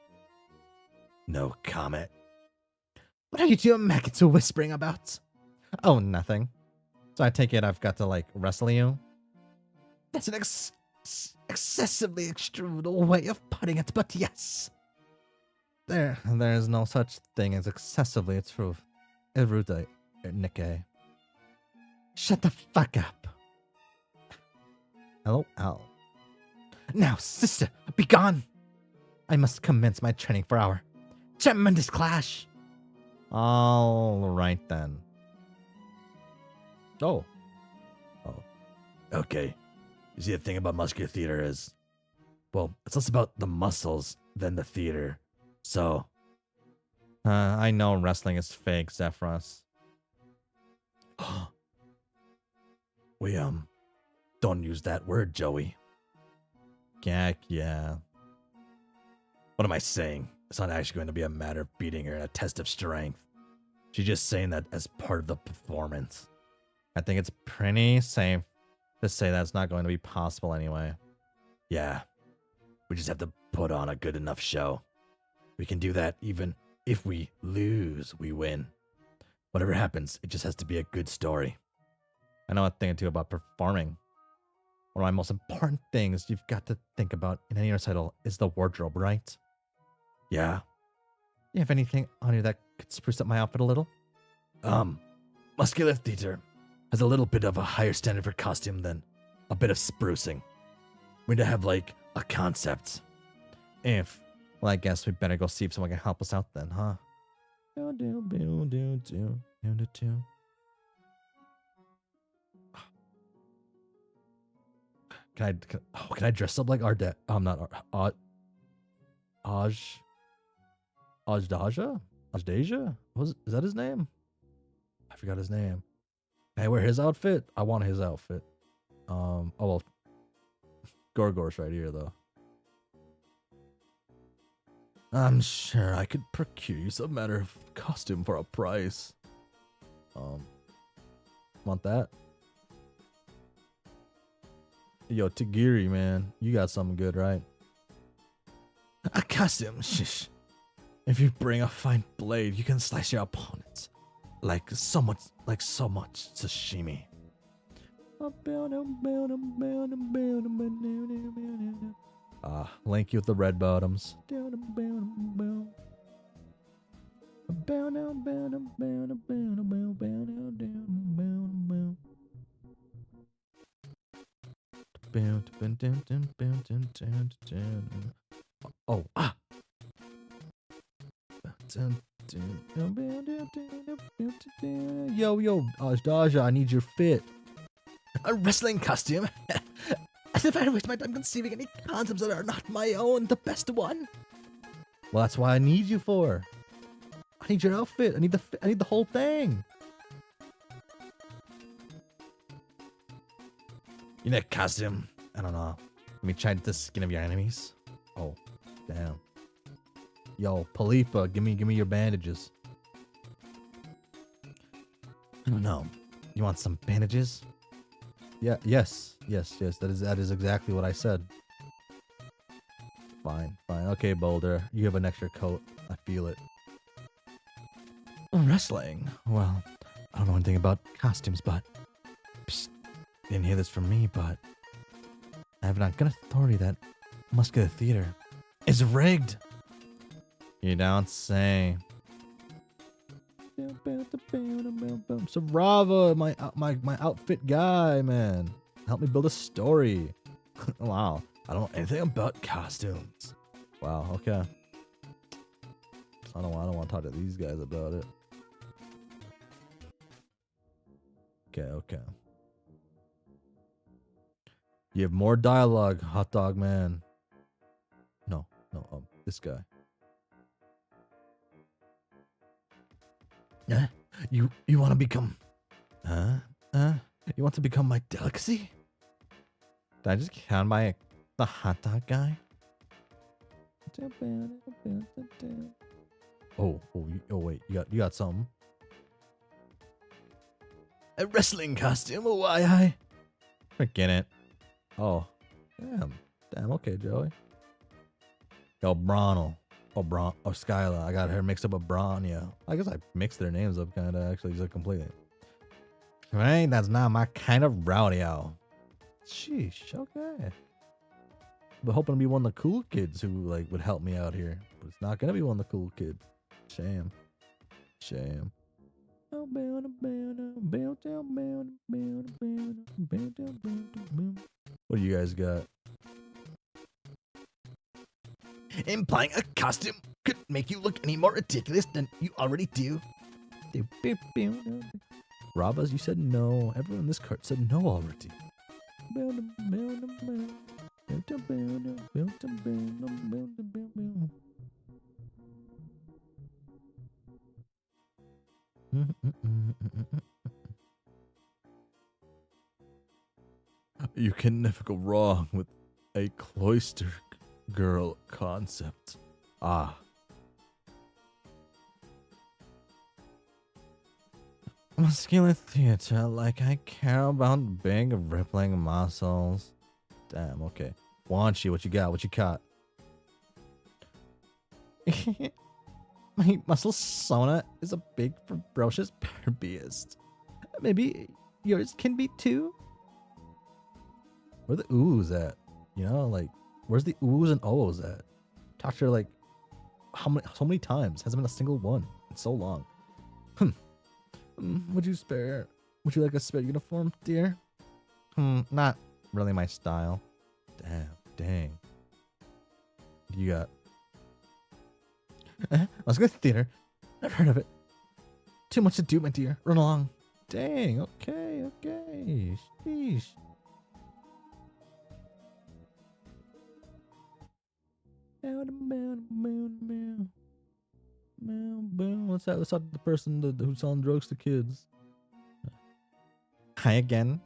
No comment. What are you two maggots whispering about? Oh, nothing. So I take it I've got to, like, wrestle you? That's an excessively extreme way of putting it, but yes. There is no such thing as excessively truth. Erudite, Nikkei. Shut the fuck up. LOL. Now, sister, be gone. I must commence my training for our tremendous clash. All right then. Oh. Okay. You see, the thing about muscular theater is, well, it's less about the muscles than the theater. So, I know wrestling is fake, Zephyros. We, don't use that word, Joey. Gak, yeah. What am I saying? It's not actually going to be a matter of beating her in a test of strength. She's just saying that as part of the performance. I think it's pretty safe to say that's not going to be possible anyway. Yeah. We just have to put on a good enough show. We can do that even if we lose, we win. Whatever happens, it just has to be a good story. I know a thing or two about performing. One of my most important things you've got to think about in any recital is the wardrobe, right? Yeah. You have anything on you that could spruce up my outfit a little? Muscular theater has a little bit of a higher standard for costume than a bit of sprucing. We need to have, like, a concept. Well, I guess we better go see if someone can help us out then, huh? Can I dress up like our dad? Not Ajdaja? Is that his name? I forgot his name. Can I wear his outfit? I want his outfit. Oh well. Gorgor's right here though. I'm sure I could procure you some matter of costume for a price. Want that? Yo, Tagiri, man, you got something good, right? A costume? Shish. If you bring a fine blade, you can slice your opponents. like so much sashimi. Lanky with the red bottoms. Oh, ah. Yo, Aja, I need your fit. A wrestling costume? As if I waste my time conceiving any concepts that are not my own, the best one. Well, that's why I need you for. I need your outfit. I need the whole thing. You need a costume. I don't know. Let me try the skin of your enemies. Oh, damn. Yo, Palipa, give me your bandages. I don't know. You want some bandages? Yeah, yes. That is exactly what I said. Fine. Okay, Boulder. You have an extra coat. I feel it. Wrestling. Well, I don't know anything about costumes, but psst, didn't hear this from me, but I have not got authority that Muscular Theater is rigged. You don't say. Sarava, my outfit guy, man. Help me build a story. Wow, I don't know anything about costumes. Wow, okay. I don't want to talk to these guys about it. Okay. You have more dialogue, hot dog man. No, this guy. You want to become, you want to become my delicacy? Did I just count by the hot dog guy? Oh wait, you got something? A wrestling costume? Why? Forget it. Oh, damn. Okay, Joey. Yo, Bronel. Oh, Skyla. I got her mixed up with Bronya. I guess I mixed their names up kind of actually, just completely. Right? That's not my kind of rodeo. Sheesh, okay. But hoping to be one of the cool kids who like would help me out here. But it's not gonna be one of the cool kids. Shame. What do you guys got? Implying a costume could make you look any more ridiculous than you already do. Rabas, you said no. Everyone in this cart said no already. You can never go wrong with a cloister girl concept. Muscular theater, like I care about big rippling muscles. Damn, okay. Wanchi, what you got? What you caught? My muscle sauna is a big ferocious beast. Maybe yours can be too? Where the oohs at? You know, like, where's the oohs and ohs at? Talked to her like so many times. Hasn't been a single one in so long. Would you like a spare uniform, dear? Not really my style. Dang. What do you got? Let's go to the theater. Never heard of it. Too much to do, my dear. Run along. Dang, okay. Sheesh. Let's talk to the person who's selling drugs to kids. Hi again.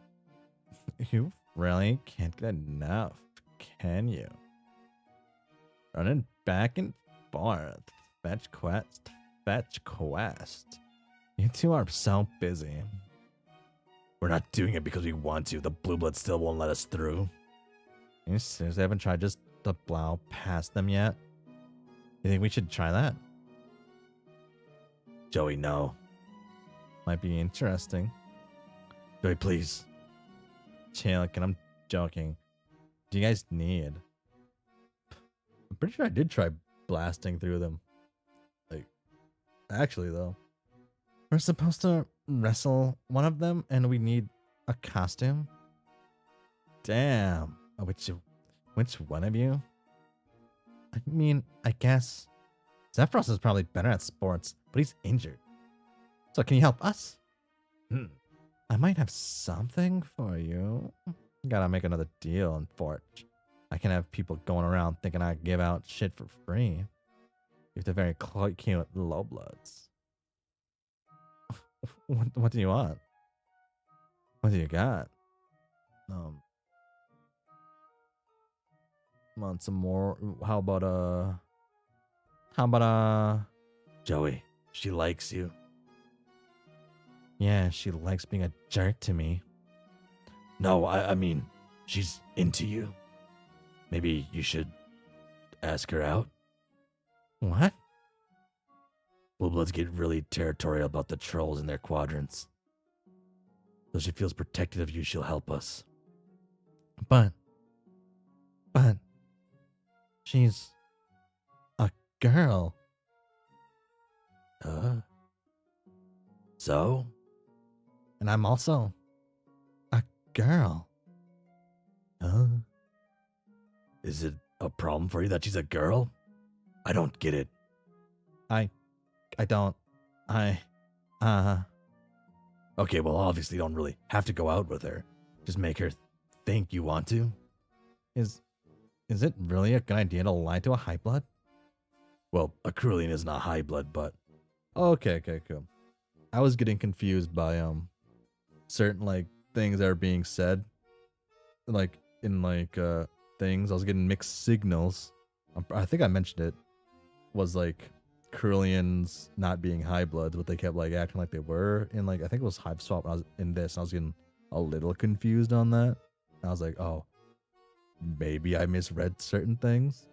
You really can't get enough, can you? Running back and forth. Fetch quest. You two are so busy. We're not doing it because we want to. The blue blood still won't let us through. You seriously haven't tried just to blow past them yet? You think we should try that? Joey, no. Might be interesting. Joey, please. Chill, and I'm joking. Do you guys need? I'm pretty sure I did try blasting through them. Like, actually, though. We're supposed to wrestle one of them, and we need a costume. Damn. Which one of you? I mean, I guess Zephyros is probably better at sports, but he's injured. So can you help us? I might have something for you. Gotta make another deal in Forge. I can have people going around thinking I give out shit for free. If they're very cute low bloods. What do you want? What do you got? Want some more? How about Joey, she likes you. Yeah, she likes being a jerk to me. No, I mean, she's into you. Maybe you should ask her out. What? Blue Bloods get really territorial about the trolls in their quadrants. So she feels protective of you, she'll help us. But she's a girl. So? And I'm also a girl. Is it a problem for you that she's a girl? I don't get it. I don't. Okay, well, obviously you don't really have to go out with her. Just make her think you want to. Is it really a good idea to lie to a high blood? Well, a Cerulean is not high blood, but... Okay, cool. I was getting confused by, certain, like, things that are being said. Like, in, like, things. I was getting mixed signals. I think I mentioned it. Was, like, Ceruleans not being high bloods, but they kept, like, acting like they were. In, like, I think it was HIVESWAP when I was in this. I was getting a little confused on that. And I was like, oh, maybe I misread certain things.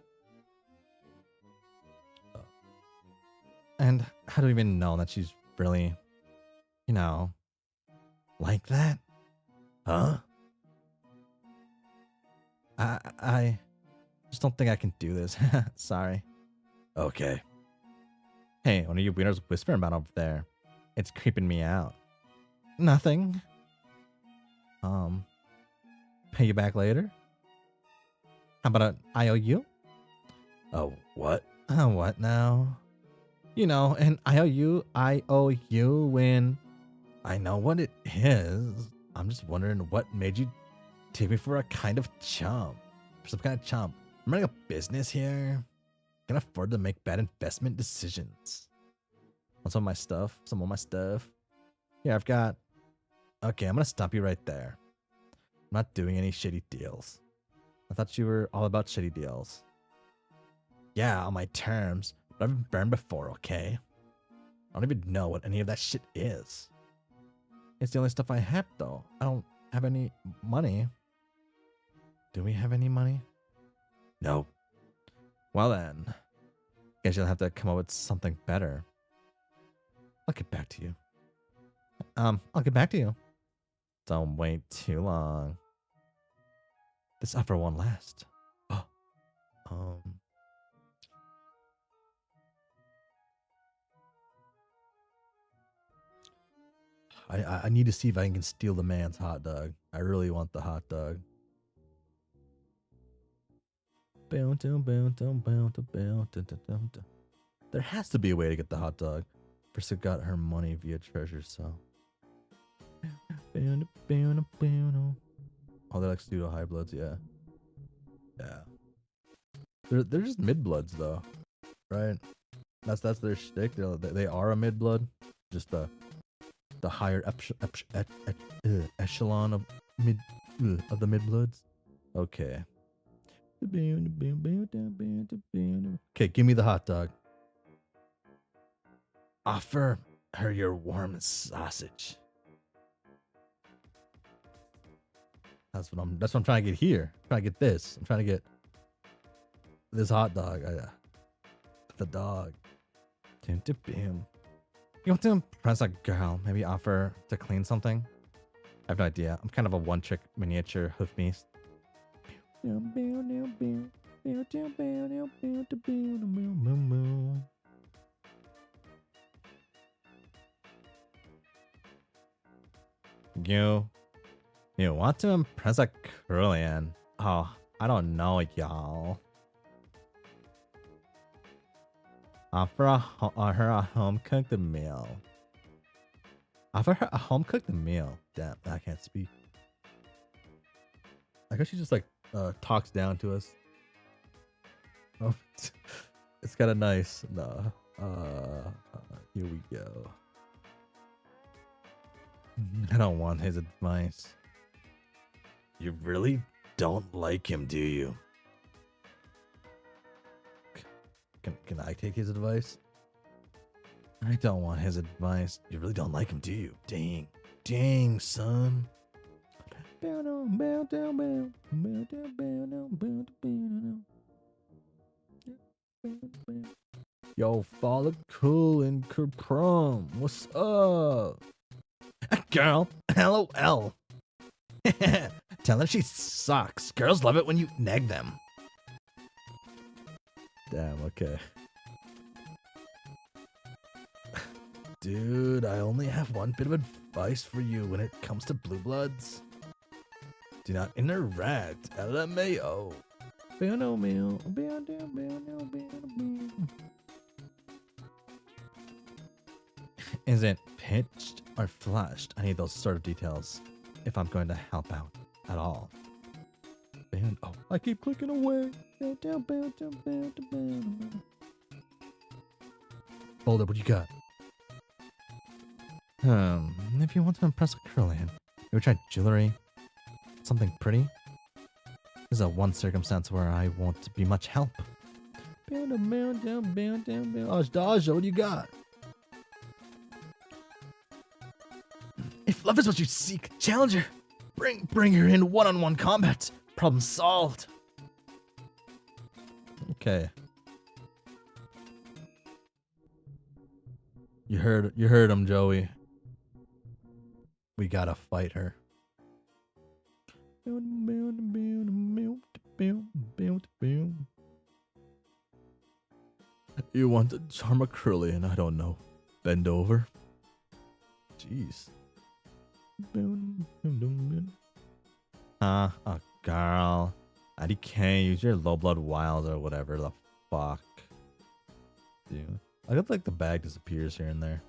And how do we even know that she's really, you know, like that? Huh? I just don't think I can do this. Sorry. Okay. Hey, what are you wieners whispering about over there? It's creeping me out. Nothing. Pay you back later? How about an IOU? Oh, what? Oh, what now? You know, an IOU when I know what it is. I'm just wondering what made you take me for a kind of chump. For some kind of chump. I'm running a business here. Can afford to make bad investment decisions. Want some of my stuff? Some of my stuff? Yeah, I've got... Okay, I'm gonna stop you right there. I'm not doing any shitty deals. I thought you were all about shitty deals. Yeah, on my terms. But I've been burned before, okay? I don't even know what any of that shit is. It's the only stuff I have, though. I don't have any money. Do we have any money? No. Well then, guess you'll have to come up with something better. I'll get back to you. I'll get back to you. Don't wait too long. This offer won't last. I need to see if I can steal the man's hot dog. I really want the hot dog. There has to be a way to get the hot dog. First, got her money via treasure cell. Oh, they're like pseudo high bloods, yeah. Yeah. They're just mid bloods though, right? That's their shtick. They are a mid blood, just the higher echelon of the mid bloods. Okay. Okay, give me the hot dog. Offer her your warm sausage. That's what I'm trying to get here. I'm trying to get this. I'm trying to get this hot dog. The dog. You want to impress a girl? Maybe offer to clean something? I have no idea. I'm kind of a one-trick miniature hoof beast. You want to impress a Curlian? Oh, I don't know, y'all. Offer her a home-cooked meal. Offer her a home-cooked meal. Damn, I can't speak. I guess she just like talks down to us. Oh, it's kind of nice. No. Here we go. I don't want his advice. You really don't like him, do you? Can I take his advice? I don't want his advice. You really don't like him, do you? Dang. Dang, son. Yo, father cool and Caprom. What's up? Girl, LOL. Tell her she sucks. Girls love it when you nag them. Damn, okay. Dude, I only have one bit of advice for you when it comes to blue bloods. Do not interact. LMAO. Isn't pitched or flashed? I need those sort of details if I'm going to help out at all. Oh, I keep clicking away. Hold up, what you got? If you want to impress a Curlian, you would try jewelry. Something pretty. There's a one circumstance where I won't be much help. Daja, what do you got? If love is what you seek, challenge her. Bring her in one-on-one combat. Problem solved. Okay. You heard him, Joey. We gotta fight her. You want to charm a Curlian, I don't know. Bend over. Jeez. A girl. IDK, use your low blood wiles or whatever the fuck. Dude. I got like the bag disappears here and there.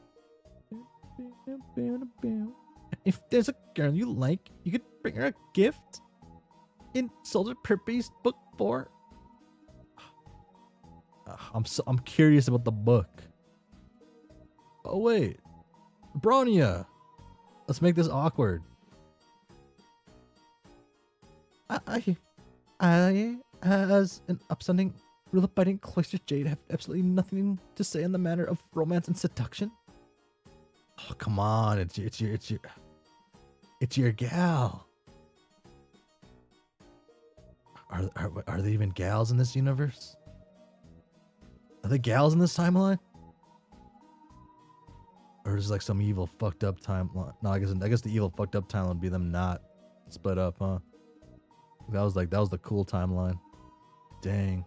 If there's a girl you like, you could bring her a gift. In Soldier Purpose Book 4. I'm curious about the book. Oh wait. Bronya. Let's make this awkward. I as an upstanding rule-abiding cloistered jade, have absolutely nothing to say in the matter of romance and seduction. Oh come on, it's your gal. Are there even gals in this universe? Are there gals in this timeline? Or is it like some evil fucked up timeline? No, I guess the evil fucked up timeline would be them not split up, huh? That was the cool timeline. Dang.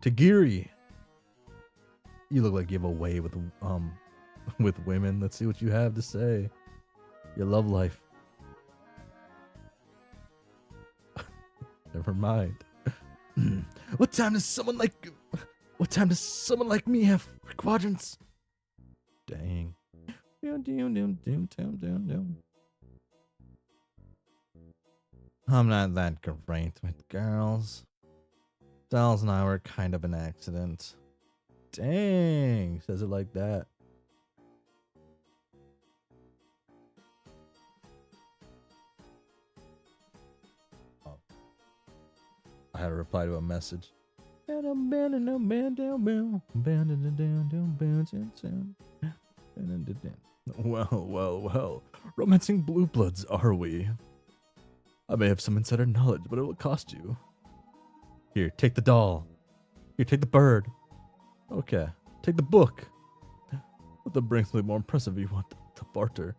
Tagiri. You look like you have a way with women. Let's see what you have to say. Your love life. Never mind. What time does someone like me have quadrants? Dang. I'm not that great with girls. Dolls and I were kind of an accident. Dang, says it like that. Oh. I had to reply to a message. Well. Romancing blue bloods, are we? I may have some insider knowledge, but it will cost you. Here, take the doll. Here, take the bird. Okay, take the book. But the brings something more impressive if you want to barter.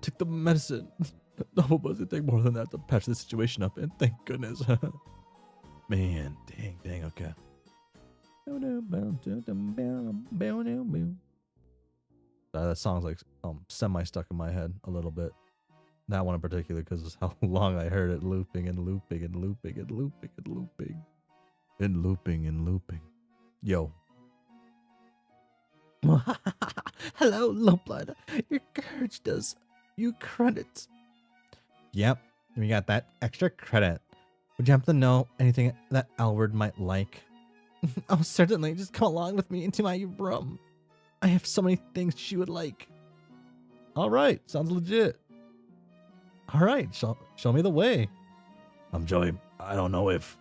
Take the medicine. No, but it take more than that to patch this situation up, and thank goodness. Man, dang, okay. That song's like semi stuck in my head a little bit. That one in particular because of how long I heard it looping and looping and looping and looping and looping and looping and looping. Yo. Hello, Lowblood. Your courage does you credit. Yep, we got that extra credit. Would you happen to know anything that Alward might like? Oh, certainly. Just come along with me into my room. I have so many things she would like. All right, sounds legit. All right, show me the way. I'm Joey. I don't know if...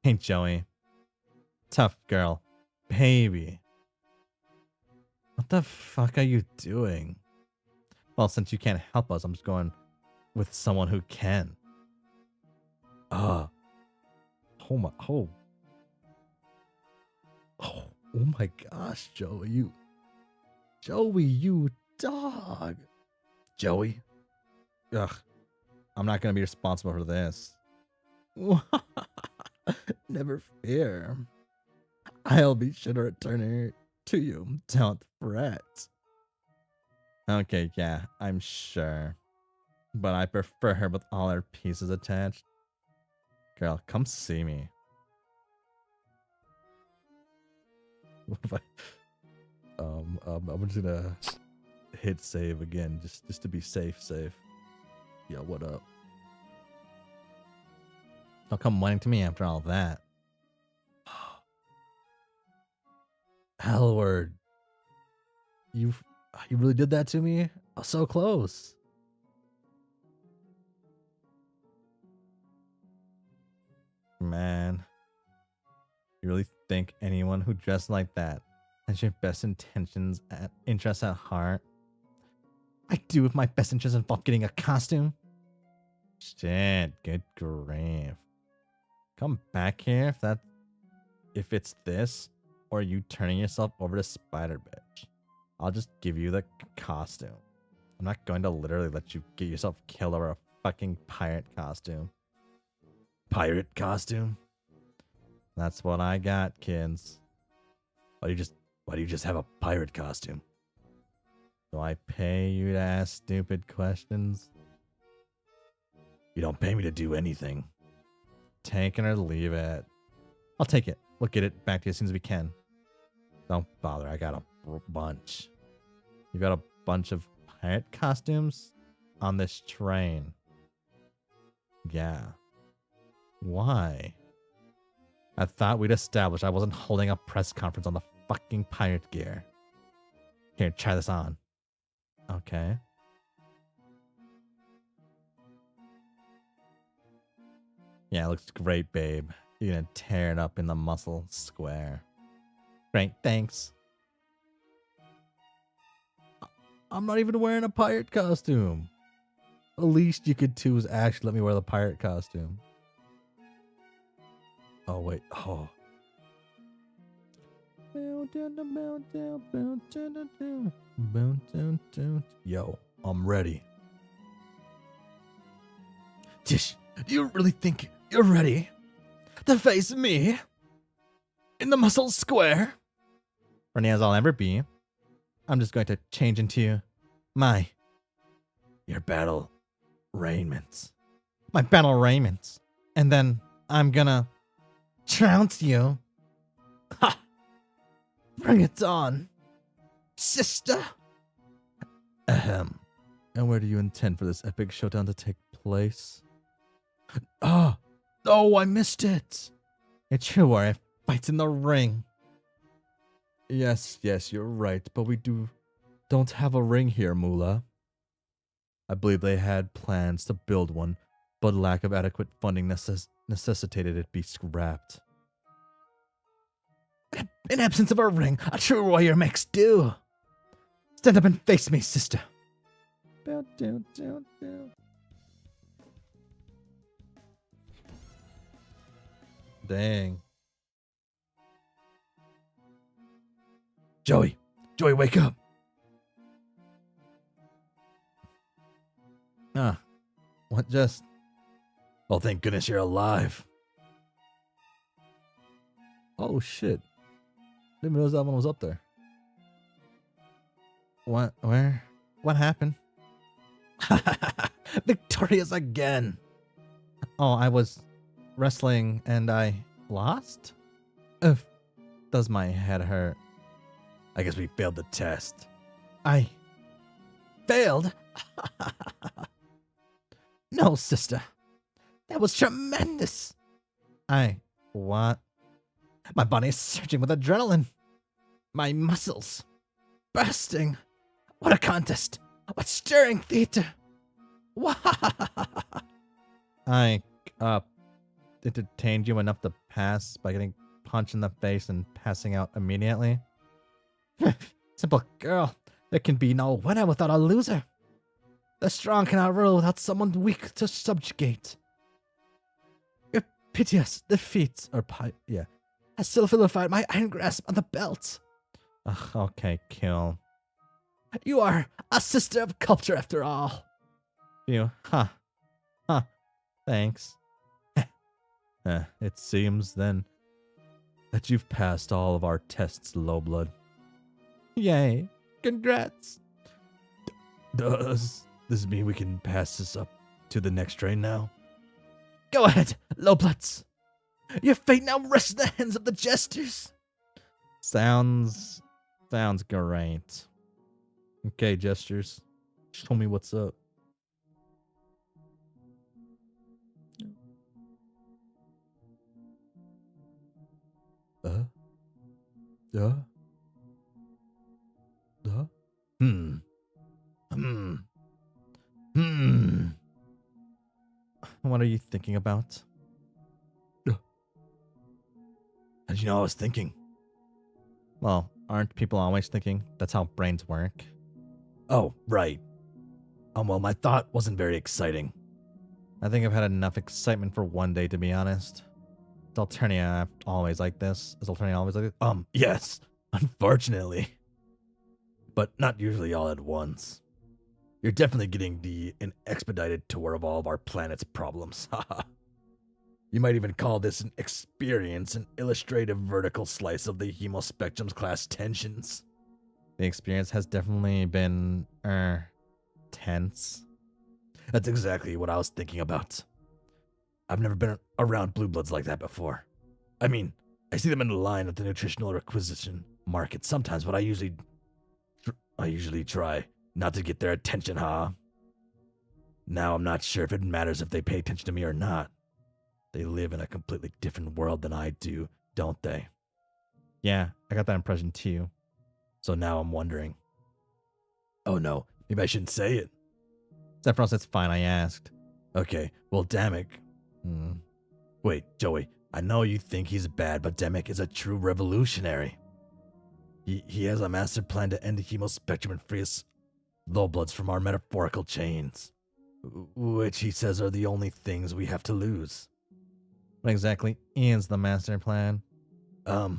Hey, Joey. Tough girl. Baby. What the fuck are you doing? Well, since you can't help us, I'm just going with someone who can. Oh my gosh, Joey, you dog. Joey. Ugh. I'm not gonna be responsible for this. Never fear. I'll be sure to return her to you. Don't fret. Okay, yeah, I'm sure. But I prefer her with all her pieces attached. Girl, come see me. What if I'm just gonna hit save again, just to be safe. Yo, what up? Don't come whining to me after all that. Hellward. You really did that to me? Oh, so close. Man. You really think anyone who dressed like that has your best intentions and interests at heart? I do if my best interest involved getting a costume. Shit, good grief. Come back here if it's this, or you turning yourself over to Spider Bitch. I'll just give you the costume. I'm not going to literally let you get yourself killed over a fucking pirate costume. Pirate costume? That's what I got, kids. Why do you just have a pirate costume? Do I pay you to ask stupid questions? You don't pay me to do anything. Take it or leave it. I'll take it. We'll get it back to you as soon as we can. Don't bother. I got a bunch. You got a bunch of pirate costumes on this train. Yeah. Why? I thought we'd established I wasn't holding a press conference on the fucking pirate gear. Here, try this on. Okay. Yeah, it looks great, babe. You're gonna tear it up in the muscle square. Great, thanks. I'm not even wearing a pirate costume. The least you could do is actually let me wear the pirate costume. Oh, wait. Oh. Yo, I'm ready. Tish, do you really think you're ready to face me in the muscle square? Ready as I'll ever be. I'm just going to change into your battle raiments. My battle raiments. And then I'm gonna trounce you. Ha! Bring it on, sister. Ahem. And where do you intend for this epic showdown to take place? Oh, I missed it. It's true, where I fight in the ring. Yes, you're right, but we don't have a ring here, Moolah. I believe they had plans to build one, but lack of adequate funding necessitated it be scrapped. In absence of a ring, a true warrior makes do. Stand up and face me, sister. Bow down, down, down. Dang. Joey! Joey, wake up! What just? Oh, thank goodness you're alive. Oh, shit. Didn't realize that one was up there. What? Where? What happened? Victorious again! Oh, I was wrestling and I lost? Ugh. Does my head hurt? I guess we failed the test. I failed? No, sister. That was tremendous. What? My body is surging with adrenaline. My muscles bursting. What a contest. What stirring theater. I entertained you enough to pass by getting punched in the face and passing out immediately. Simple girl, there can be no winner without a loser. The strong cannot rule without someone weak to subjugate. Your piteous defeat, has solidified my iron grasp on the belt. Ugh, okay, kill. You are a sister of culture after all. You, thanks. It seems then that you've passed all of our tests, Lowblood. Yay, congrats. Does this mean we can pass this up to the next train now? Go ahead, Lowbloods. Your fate now rests in the hands of the jesters. Sounds great. Okay, jesters. Show me what's up. What are you thinking about? How did you know I was thinking? Well, aren't people always thinking? That's how brains work. Oh, right. Well, my thought wasn't very exciting. I think I've had enough excitement for one day, to be honest. Is Alternia always like this? Yes, unfortunately. But not usually all at once. You're definitely getting an expedited tour of all of our planet's problems. You might even call this an experience, an illustrative vertical slice of the hemospectrum's class tensions. The experience has definitely been, tense. That's exactly what I was thinking about. I've never been around blue bloods like that before. I mean, I see them in line at the nutritional requisition market sometimes, but I usually try not to get their attention, Now I'm not sure if it matters if they pay attention to me or not. They live in a completely different world than I do, don't they? Yeah, I got that impression too. So now I'm wondering. Oh no, maybe I shouldn't say it. Sephiroth, it's fine, I asked. Okay, well, Damek. Wait, Joey, I know you think he's bad, but Damek is a true revolutionary. He has a master plan to end the hemospectrum and free us Lowbloods from our metaphorical chains, which he says are the only things we have to lose. What exactly is the master plan? I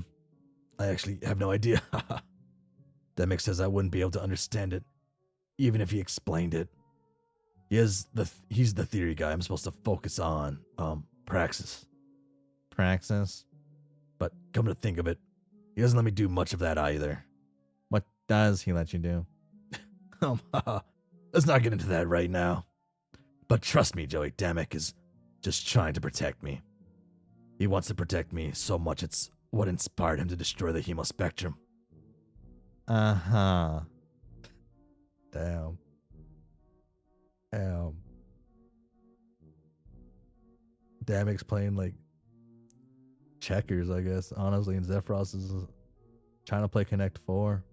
actually have no idea. Damek says I wouldn't be able to understand it, even if he explained it. He's the theory guy I'm supposed to focus on, praxis. Praxis? But come to think of it, he doesn't let me do much of that either. What does he let you do? Let's not get into that right now. But trust me, Joey, Damek is just trying to protect me. He wants to protect me so much it's what inspired him to destroy the hemospectrum. Damn. Damek's playing like checkers, I guess, honestly, and Zephyros is trying to play Connect 4.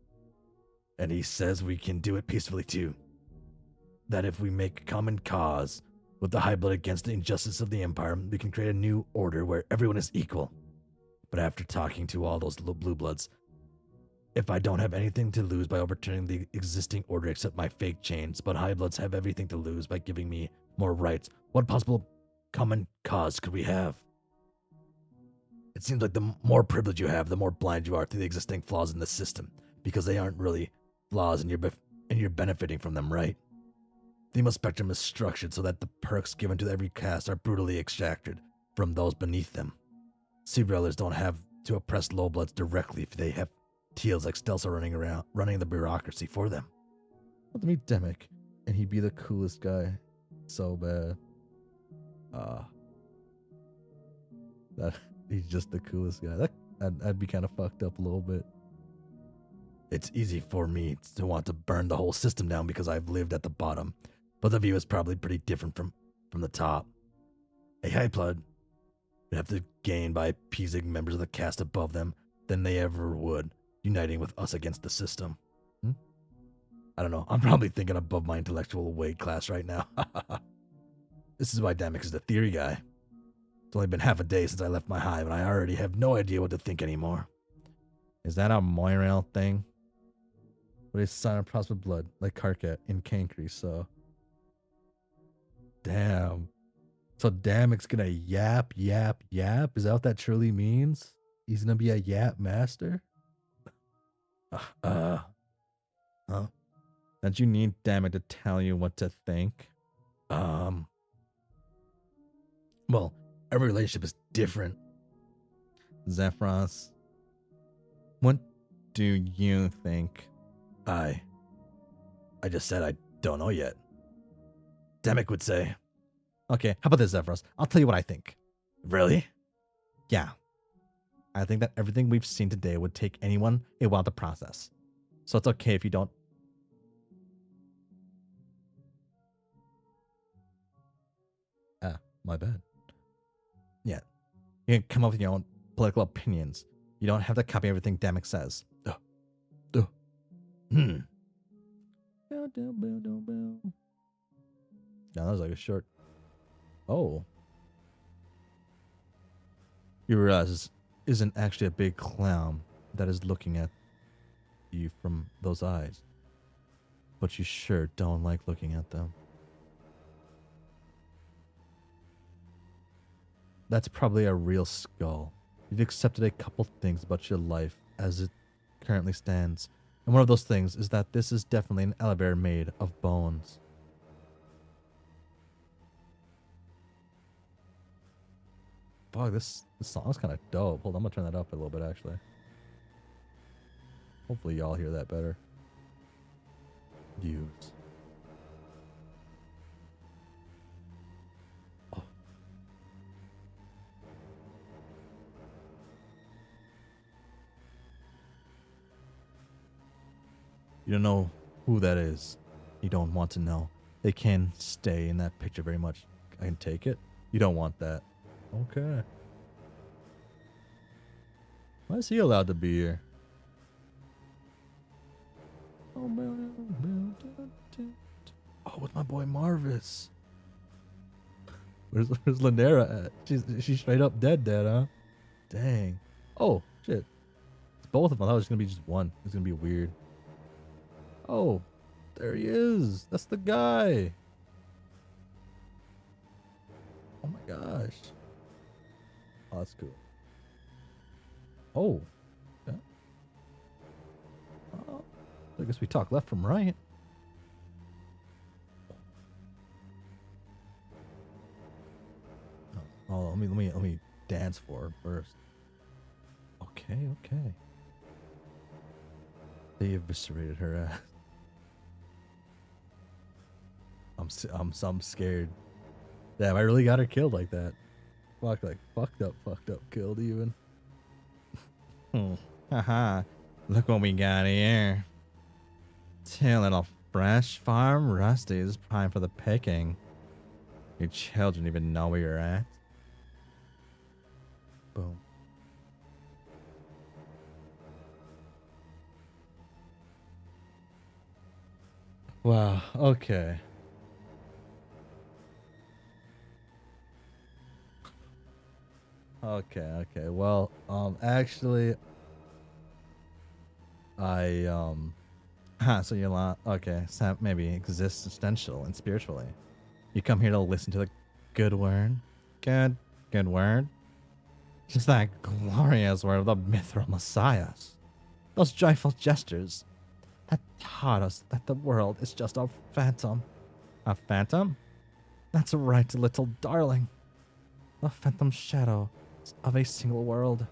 And he says we can do it peacefully too. That if we make common cause with the High Blood against the injustice of the Empire, we can create a new order where everyone is equal. But after talking to all those blue bloods, if I don't have anything to lose by overturning the existing order except my fake chains, but High Bloods have everything to lose by giving me more rights, what possible common cause could we have? It seems like the more privilege you have, the more blind you are to the existing flaws in the system. because they aren't really flaws and you're benefiting from them, right? The emo spectrum is structured so that the perks given to every caste are brutally extracted from those beneath them. Sea-Dwellers don't have to oppress low-bloods directly if they have teals like Stelsa running the bureaucracy for them. Let me Demic, and he'd be the coolest guy. So bad. That he's just the coolest guy. I'd be kind of fucked up a little bit. It's easy for me to want to burn the whole system down because I've lived at the bottom, but the view is probably pretty different from the top. A high blood would have to gain by appeasing members of the caste above them than they ever would, uniting with us against the system. I don't know. I'm probably thinking above my intellectual weight class right now. This is why Damick is the theory guy. It's only been half a day since I left my hive, and I already have no idea what to think anymore. Is that a Moirail thing? But it's sign of prosper blood, like Karkat in Cancri, so. Damn. So Damick's gonna yap. Is that what that truly means? He's gonna be a yap master? Huh? Don't you need Damick to tell you what to think? Well, every relationship is different. Zephyros, what do you think? I just said I don't know yet. Demick would say. Okay, how about this, Zephyros? I'll tell you what I think. Really? Yeah. I think that everything we've seen today would take anyone a while to process. So it's okay if you don't. My bad. Yeah. You can come up with your own political opinions. You don't have to copy everything Damick says. Now that was like a short. Oh. You realize this isn't actually a big clown that is looking at you from those eyes. But you sure don't like looking at them. That's probably a real skull. You've accepted a couple things about your life as it currently stands. And one of those things is that this is definitely an elevator made of bones. Fuck, this song's kind of dope. Hold on, I'm gonna turn that up a little bit actually. Hopefully y'all hear that better. Use. Oh. You don't know who that is. You don't want to know. They can stay in that picture very much. I can take it. You don't want that. Okay. Why is he allowed to be here? Oh, with my boy Marvis. Where's Lindera at? She's straight up dead, huh? Dang. Oh, shit. It's both of them. I thought it was gonna be just one. It's gonna be weird. Oh, there he is. That's the guy. Oh my gosh. Oh, that's cool. Oh. Yeah. Oh. I guess we talk left from right. Oh, let me dance for her first. Okay. They eviscerated her ass. I'm scared. Damn, I really got her killed like that. Fuck, like fucked up killed even. Haha, look what we got here. Two little fresh farm rusties prime for the picking. Your children even know where you're at. Boom. Wow, okay. Okay. Well, actually, so you're not, okay, so maybe existential and spiritually. You come here to listen to the good word? Good word? Just that glorious word of the mithril messiahs. Those joyful gestures that taught us that the world is just a phantom. A phantom? That's right, little darling. The phantom shadow of a single world,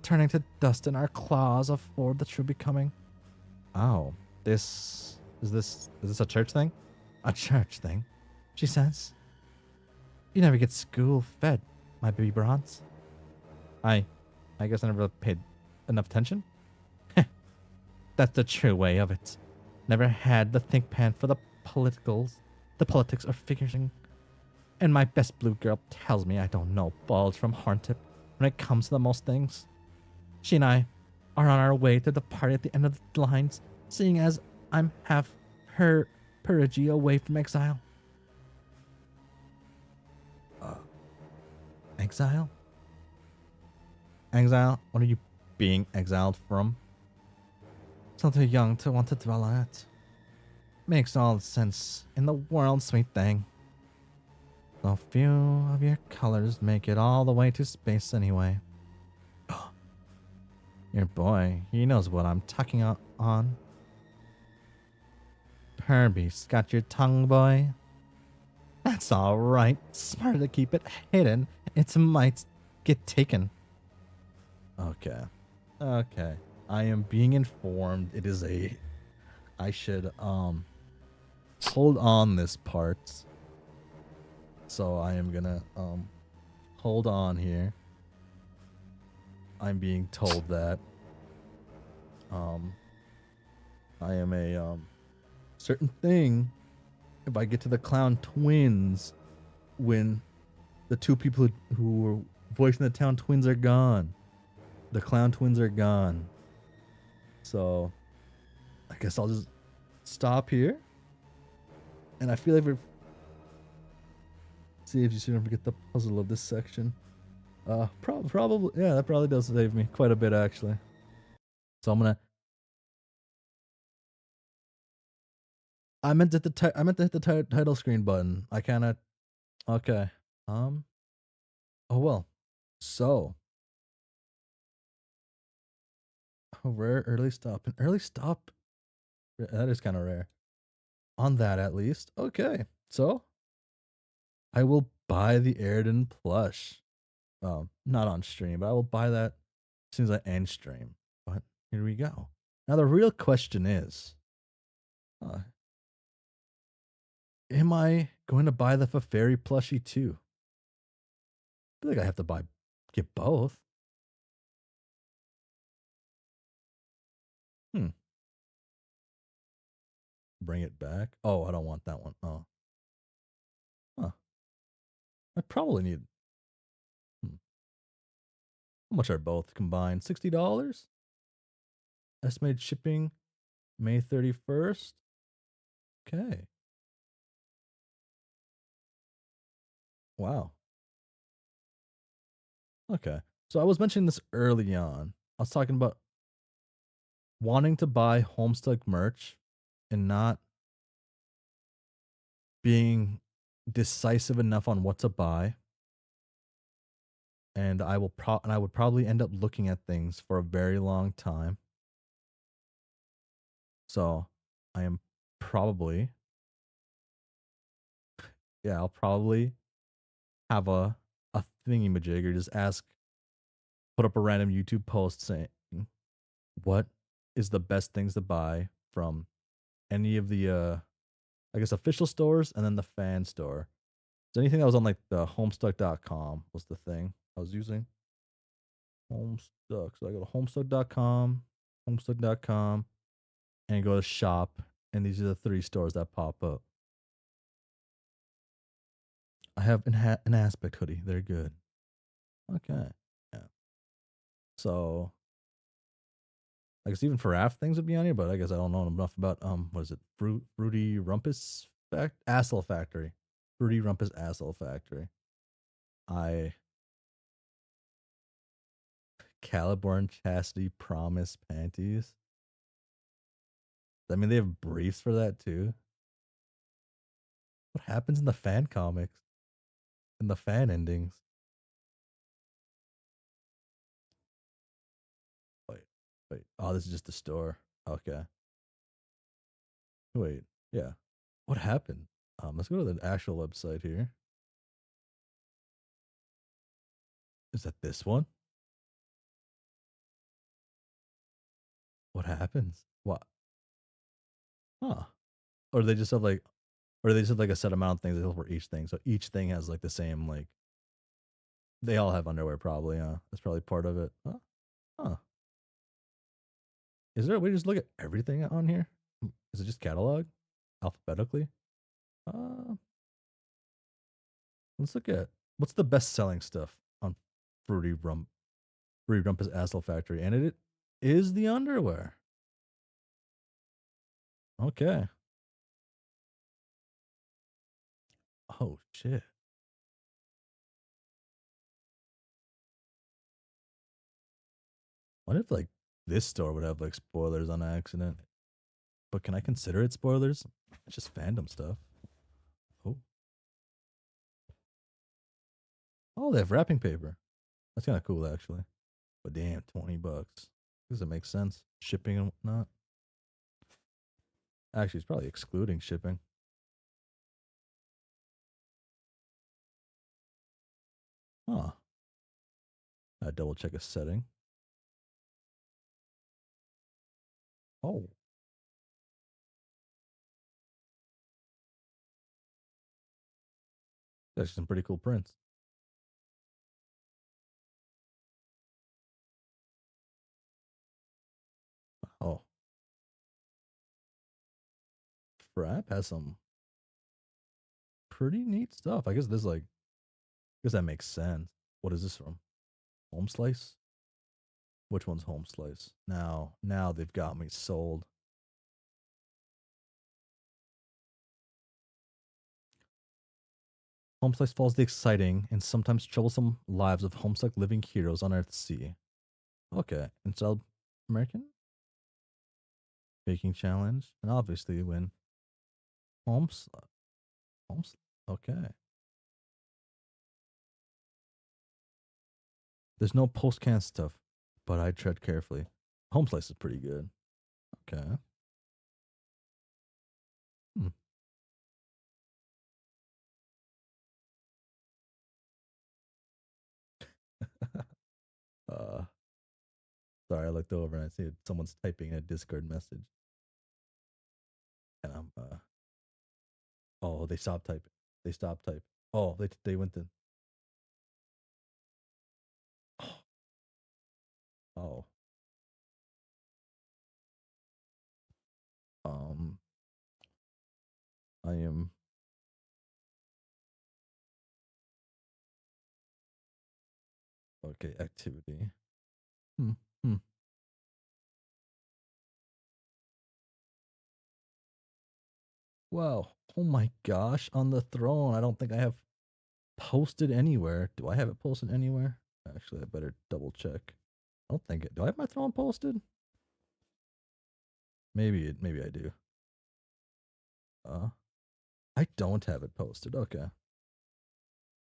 turning to dust in our claws for the true becoming. Oh, is this a church thing? A church thing, she says. You never get school fed, my baby bronze. I guess I never paid enough attention. That's the true way of it. Never had the think pan for the politics or figuring. And my best blue girl tells me I don't know balls from horntip when it comes to the most things. She and I are on our way to the party at the end of the lines, seeing as I'm half her perigee away from exile. Exile? Exile? What are you being exiled from? Still too young to want to dwell on it. Makes all the sense in the world, sweet thing. So few of your colors make it all the way to space anyway. Your boy, he knows what I'm talking on. Perby's got your tongue, boy. That's alright. Smarter to keep it hidden. It might get taken. Okay. Okay. I am being informed it is I should hold on this part. So I am gonna hold on here. I'm being told that I am a certain thing if I get to the clown twins when the two people who were voicing the town twins are gone. The clown twins are gone. So I guess I'll just stop here. And I feel like we're see if you don't forget the puzzle of this section. Probably yeah, that probably does save me quite a bit actually. So I meant to hit the title screen button. I cannot. Okay. Oh well. So a rare early stop. An early stop. That is kind of rare. On that at least. Okay. So I will buy the Airden plush. Not on stream, but I will buy that as soon as I end stream. But here we go. Now the real question is, am I going to buy the Fairy plushie too? I feel like I have to get both. Bring it back. Oh, I don't want that one. Oh. Huh. I probably need. How much are both combined? $60? Estimated shipping May 31st. Okay. Wow. Okay. So I was mentioning this early on. I was talking about wanting to buy Homestuck merch and not being decisive enough on what to buy. And I would probably end up looking at things for a very long time. So I am probably I'll probably have a thingy-majig or just put up a random YouTube post saying what is the best things to buy from any of the I guess official stores and then the fan store. So anything that was on like the homestuck.com was the thing I was using. Homestuck. So I go to homestuck.com, and go to shop, and these are the 3 stores that pop up. I have an aspect hoodie. They're good. Okay. Yeah. So I guess even Faraf things would be on here, but I guess I don't know enough about what is it? Fruity Rumpus Assel Factory. Fruity Rumpus Assel Factory. Caliborn Chastity Promise panties. I mean, they have briefs for that too. What happens in the fan comics? In the fan endings? Wait. Wait. Oh, this is just the store. Okay. Wait. Yeah. What happened? Let's go to the actual website here. Is that this one? What happens? What? Huh. Or they just have like, or they just have like a set amount of things for each thing. So each thing has like the same, like, they all have underwear probably. That's probably part of it. Huh. Is there a way to just look at everything on here? Is it just catalog alphabetically? Uh, let's look at what's the best selling stuff on Fruity Rumpus Asshole Factory, and it is the underwear. Okay. Oh shit. What if like this store would have like spoilers on accident? But can I consider it spoilers? It's just fandom stuff. Oh. Oh, they have wrapping paper. That's kind of cool actually. But damn, $20. Does it make sense? Shipping and whatnot. Actually, it's probably excluding shipping. Huh. I double check a setting. Oh, that's some pretty cool prints. Oh, Frap has some pretty neat stuff. I guess this like, I guess that makes sense. What is this from? Home Slice? Which one's Home Slice? Now they've got me sold. Home Slice follows the exciting and sometimes troublesome lives of Homestuck living heroes on Earthsea. Okay, and South American baking challenge, and obviously win Homes. Homes. Okay. There's no post can stuff, but I tread carefully. Home Slice is pretty good. Okay. Hmm. uh, sorry, I looked over and I see someone's typing a Discord message, and I'm oh, they stopped typing. They stopped typing. Oh, they went to. Oh. Um. I am. Okay. Activity. Hmm. Hmm. Wow. Oh my gosh. On the throne. I don't think I have posted anywhere. Do I have it posted anywhere? Actually, I better double check. I don't think it. Do I have my throne posted? Maybe I do. Uh, I don't have it posted. Okay.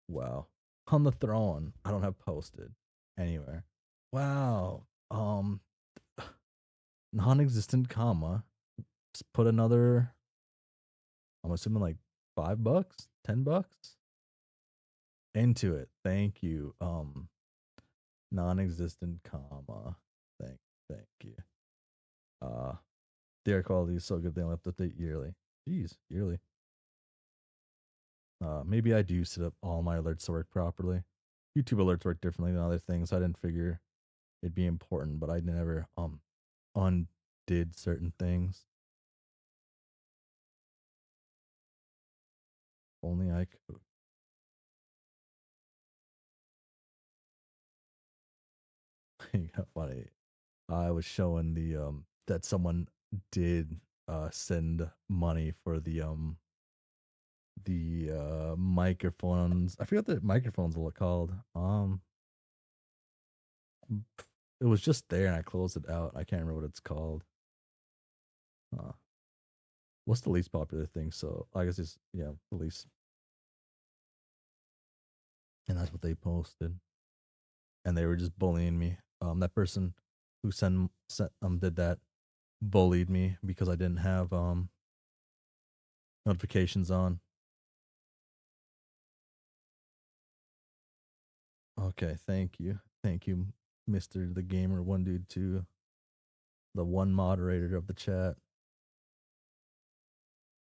Wow. On the throne. I don't have posted anywhere. Wow. Non-existent comma. Just put another. I'm assuming like $5, $10 into it. Thank you. Non-existent comma. Thank you. Uh, their quality is so good they only have to update yearly. Jeez, yearly. Maybe I do set up all my alerts to work properly. YouTube alerts work differently than other things. So I didn't figure it'd be important, but I never undid certain things. Only I could. You got funny. I was showing the that someone did send money for the microphones. I forgot the microphones were called. It was just there and I closed it out. I can't remember what it's called. Uh, what's the least popular thing? So I guess it's yeah, the least, and that's what they posted. And they were just bullying me. That person who did that bullied me because I didn't have notifications on. Okay, thank you. Thank you, Mr. the Gamer 1Dude 2, the one moderator of the chat.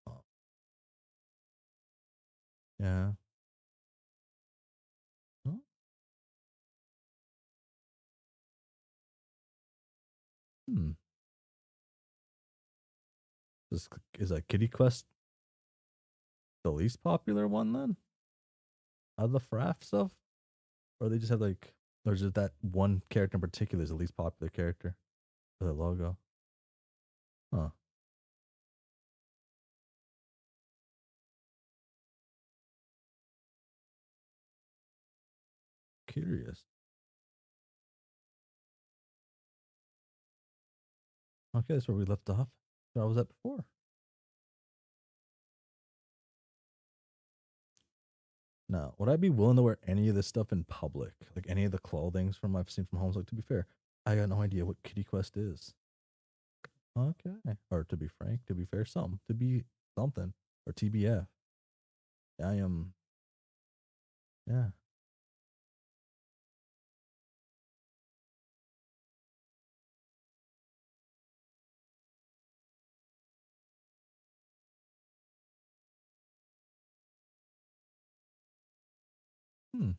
Oh, yeah. Oh, hmm. Is that Kitty Quest the least popular one then? Out of the FRAF stuff? Or they just have like, or is it that one character in particular is the least popular character for the logo? Huh. Curious. Okay, that's where we left off. Where I was at before. Now, would I be willing to wear any of this stuff in public? Like any of the clothings from I've seen from Homestuck? To be fair, I got no idea what Kitty Quest is. Okay. Or to be frank, to be fair, some. To be something. Or TBF. I am, yeah. Hmm.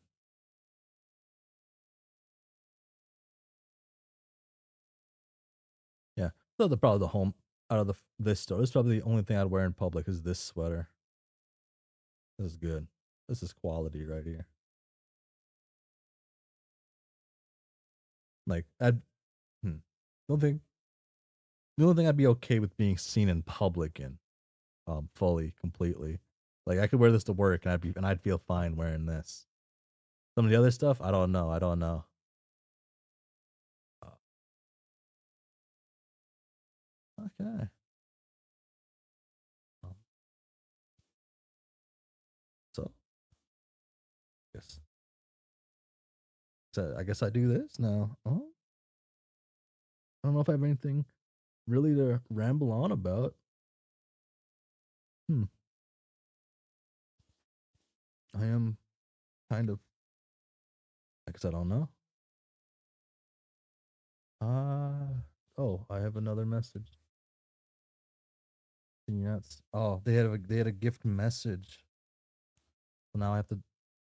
Yeah. So probably the home out of this store. This is probably the only thing I'd wear in public is this sweater. This is good. This is quality right here. Like I'd don't think the only thing I'd be okay with being seen in public in, fully, completely. Like I could wear this to work and I'd feel fine wearing this. Some of the other stuff, I don't know. I don't know. Uh, okay. Um, so guess I guess I do this now. Oh, I don't know if I have anything really to ramble on about. Hmm. I am kind of, I guess I don't know. Oh, I have another message. Yes. Oh, they had a gift message. So now I have to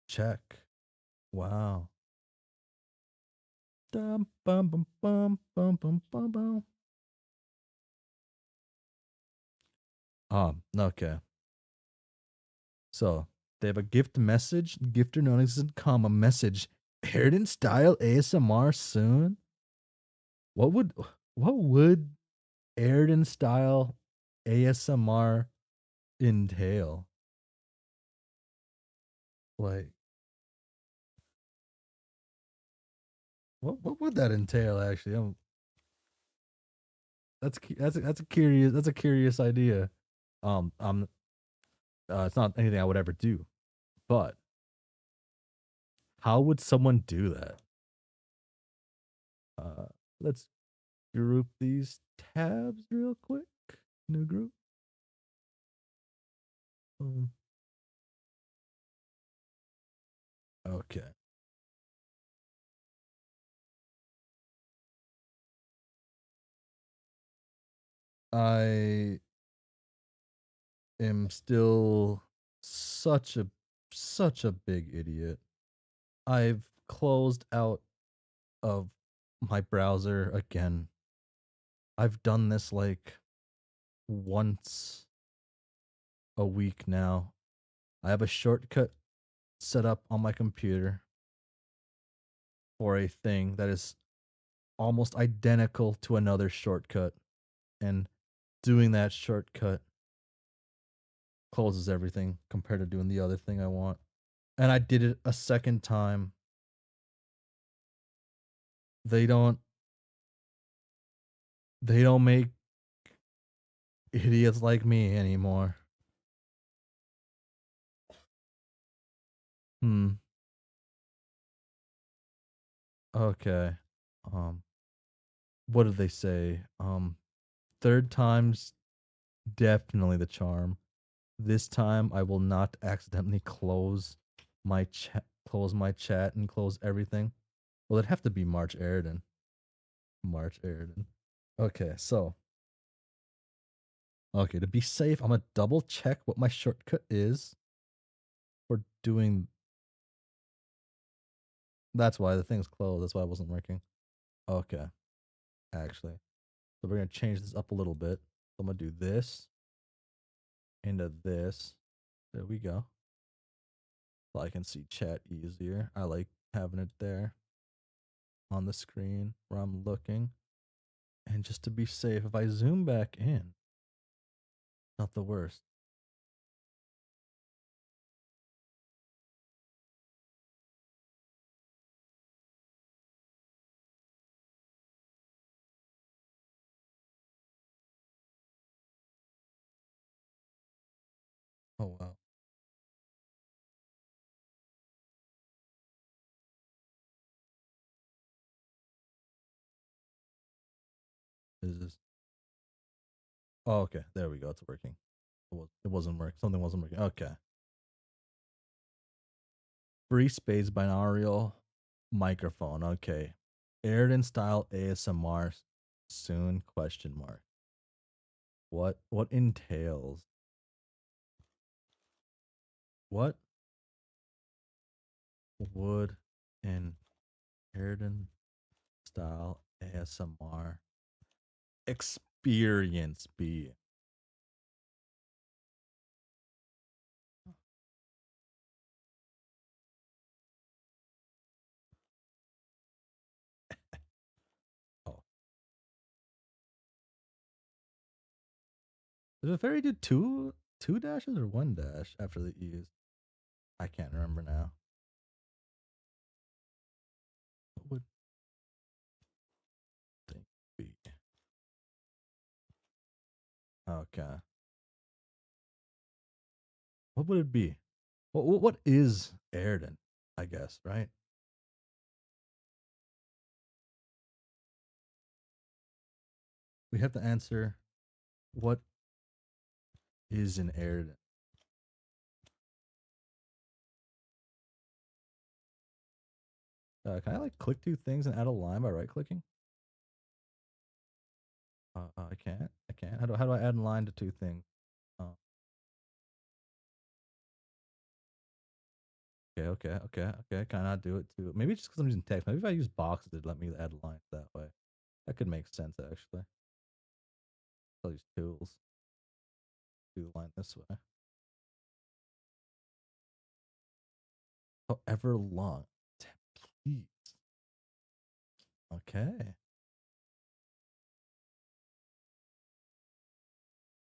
check. Wow. Dum, bum, bum, bum, bum, bum, bum, bum. Okay. So they have a gift message. Gifter notices comma message. Aired in style ASMR soon. What would what would aired in style ASMR entail? Like what would that entail actually? That's a curious idea. I'm it's not anything I would ever do, but how would someone do that? Uh, let's group these tabs real quick. New group. Um, okay. I am still such a such a big idiot. I've closed out of my browser again. I've done this like once a week now. I have a shortcut set up on my computer for a thing that is almost identical to another shortcut, and doing that shortcut closes everything compared to doing the other thing I want. And I did it a second time. They don't they don't make idiots like me anymore. Hmm. Okay. Um what did they say? Third time's definitely the charm. This time I will not accidentally close my chat and close everything. Well, it'd have to be March Airden. March Airden. Okay, so okay, to be safe, I'm gonna double check what my shortcut is for doing. That's why the thing's closed. That's why it wasn't working. Okay, actually, so we're gonna change this up a little bit. So I'm gonna do this into this. There we go. So I can see chat easier. I like having it there on the screen where I'm looking. And just to be safe, if I zoom back in, not the worst. Oh wow. Is this? Oh, okay. There we go. It's working. It wasn't working. Something wasn't working. Okay. Free space binaural microphone. Okay. Airden style ASMR soon? Question mark. What entails? What would an Airden style ASMR experience be? Oh, did the fairy do two dashes or one dash after the E's? I can't remember now. What would they be? Okay. What would it be? What is Airden? I guess, right? We have to answer what is an Airden? Can I like click two things and add a line by right clicking? I can't. I can't. How do I add a line to two things? Oh, okay. Can I not do it too? Maybe just because I'm using text. Maybe if I use boxes, it'd let me add lines that way. That could make sense actually. I'll use tools. Do the line this way. However long. Please. Okay.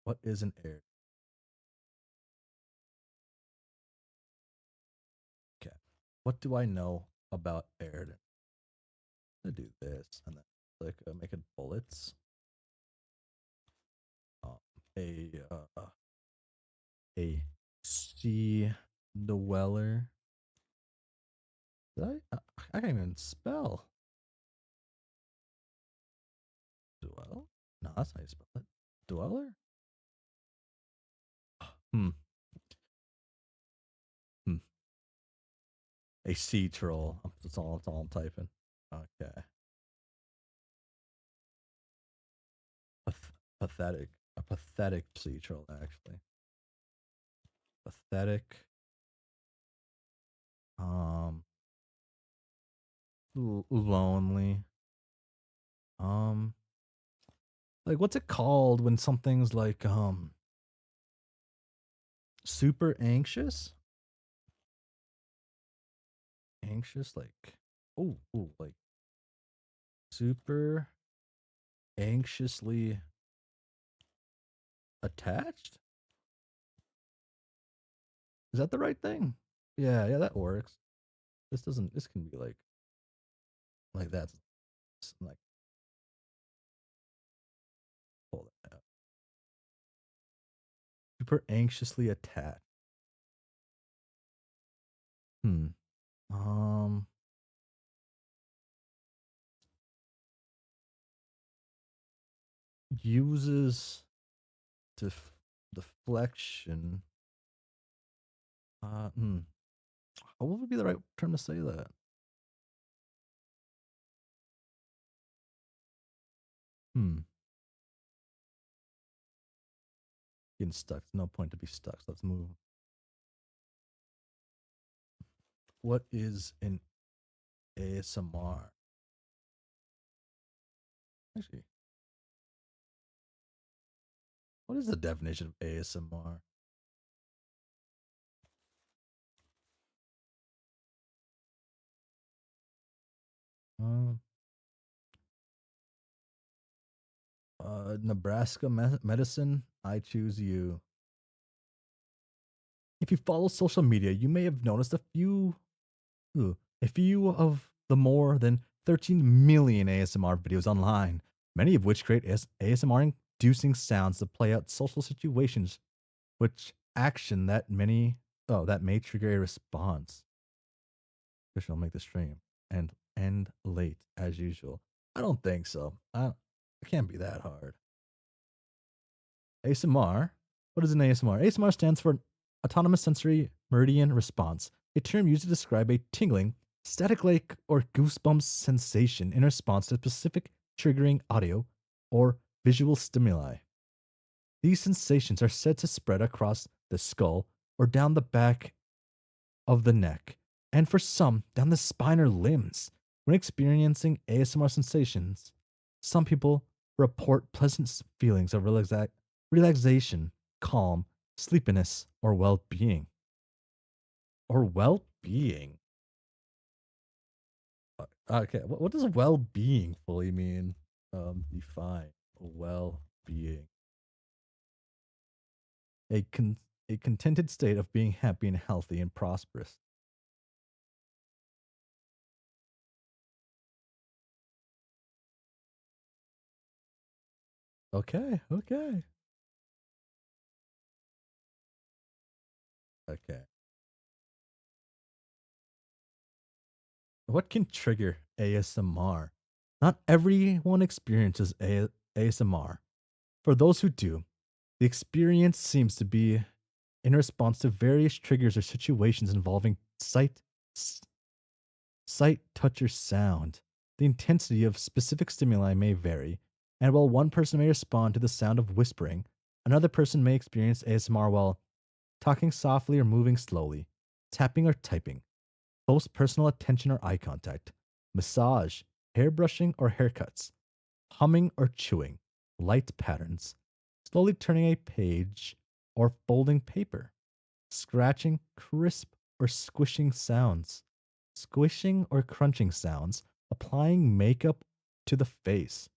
What is an air? Okay. What do I know about Airden? I'm gonna do this and then click make it bullets. Um, a a sea dweller. Did I can't even spell dwell. No, that's how you spell it. Dweller. Hmm. Hmm. A sea troll. That's all. That's all I'm typing. Okay. Pathetic. A pathetic sea troll, actually. Pathetic. Um. Lonely. Um. Like, what's it called when something's like super anxious? Anxious, like like super anxiously attached? Is that the right thing? Yeah, that works. This can be like that's like pull that out. Super anxiously attached. Hmm. Um uses deflection. Uh, hmm. What would be the right term to say that? Hmm. Getting stuck. No point to be stuck. So let's move. What is an ASMR? Actually, what is the definition of ASMR? Um, Nebraska medicine. I choose you. If you follow social media, you may have noticed a few of the more than 13 million ASMR videos online, many of which create ASMR inducing sounds to play out social situations, which action that may trigger a response. Which will make the stream and end late as usual. I don't think so. It can't be that hard. ASMR. What is an ASMR? ASMR stands for Autonomous Sensory Meridian Response, a term used to describe a tingling, static-like, or goosebumps sensation in response to specific triggering audio or visual stimuli. These sensations are said to spread across the skull or down the back of the neck, and for some, down the spine or limbs. When experiencing ASMR sensations, some people report pleasant feelings of relaxation, calm, sleepiness, or well being. Or well being? Okay, what does well being fully mean? Define well being. A, a contented state of being happy and healthy and prosperous. Okay, okay, okay. What can trigger ASMR? Not everyone experiences ASMR. For those who do, the experience seems to be in response to various triggers or situations involving sight, touch, or sound. The intensity of specific stimuli may vary, and while one person may respond to the sound of whispering, another person may experience ASMR while talking softly or moving slowly, tapping or typing, close personal attention or eye contact, massage, hairbrushing or haircuts, humming or chewing, light patterns, slowly turning a page or folding paper, scratching, crisp or squishing sounds, squishing or crunching sounds, applying makeup to the face.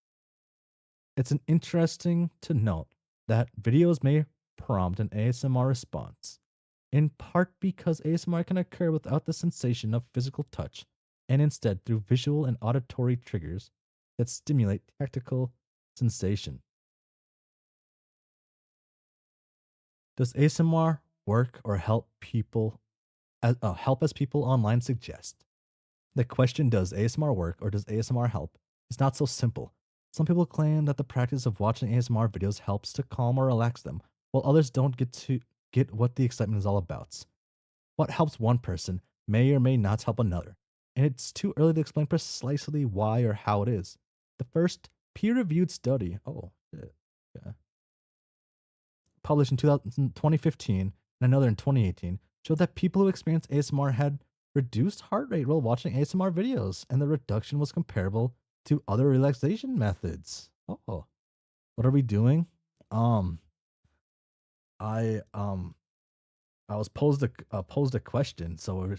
It's an interesting to note that videos may prompt an ASMR response, in part because ASMR can occur without the sensation of physical touch, and instead through visual and auditory triggers that stimulate tactile sensation. Does ASMR work or help as people online suggest? The question, does ASMR work or does ASMR help, is not so simple. Some people claim that the practice of watching ASMR videos helps to calm or relax them, while others don't get what the excitement is all about. What helps one person may or may not help another, and it's too early to explain precisely why or how it is. The first peer-reviewed study, yeah, published in 2015 and another in 2018, showed that people who experienced ASMR had reduced heart rate while watching ASMR videos, and the reduction was comparable to other relaxation methods. Oh, what are we doing? Um, I um I was posed a question, so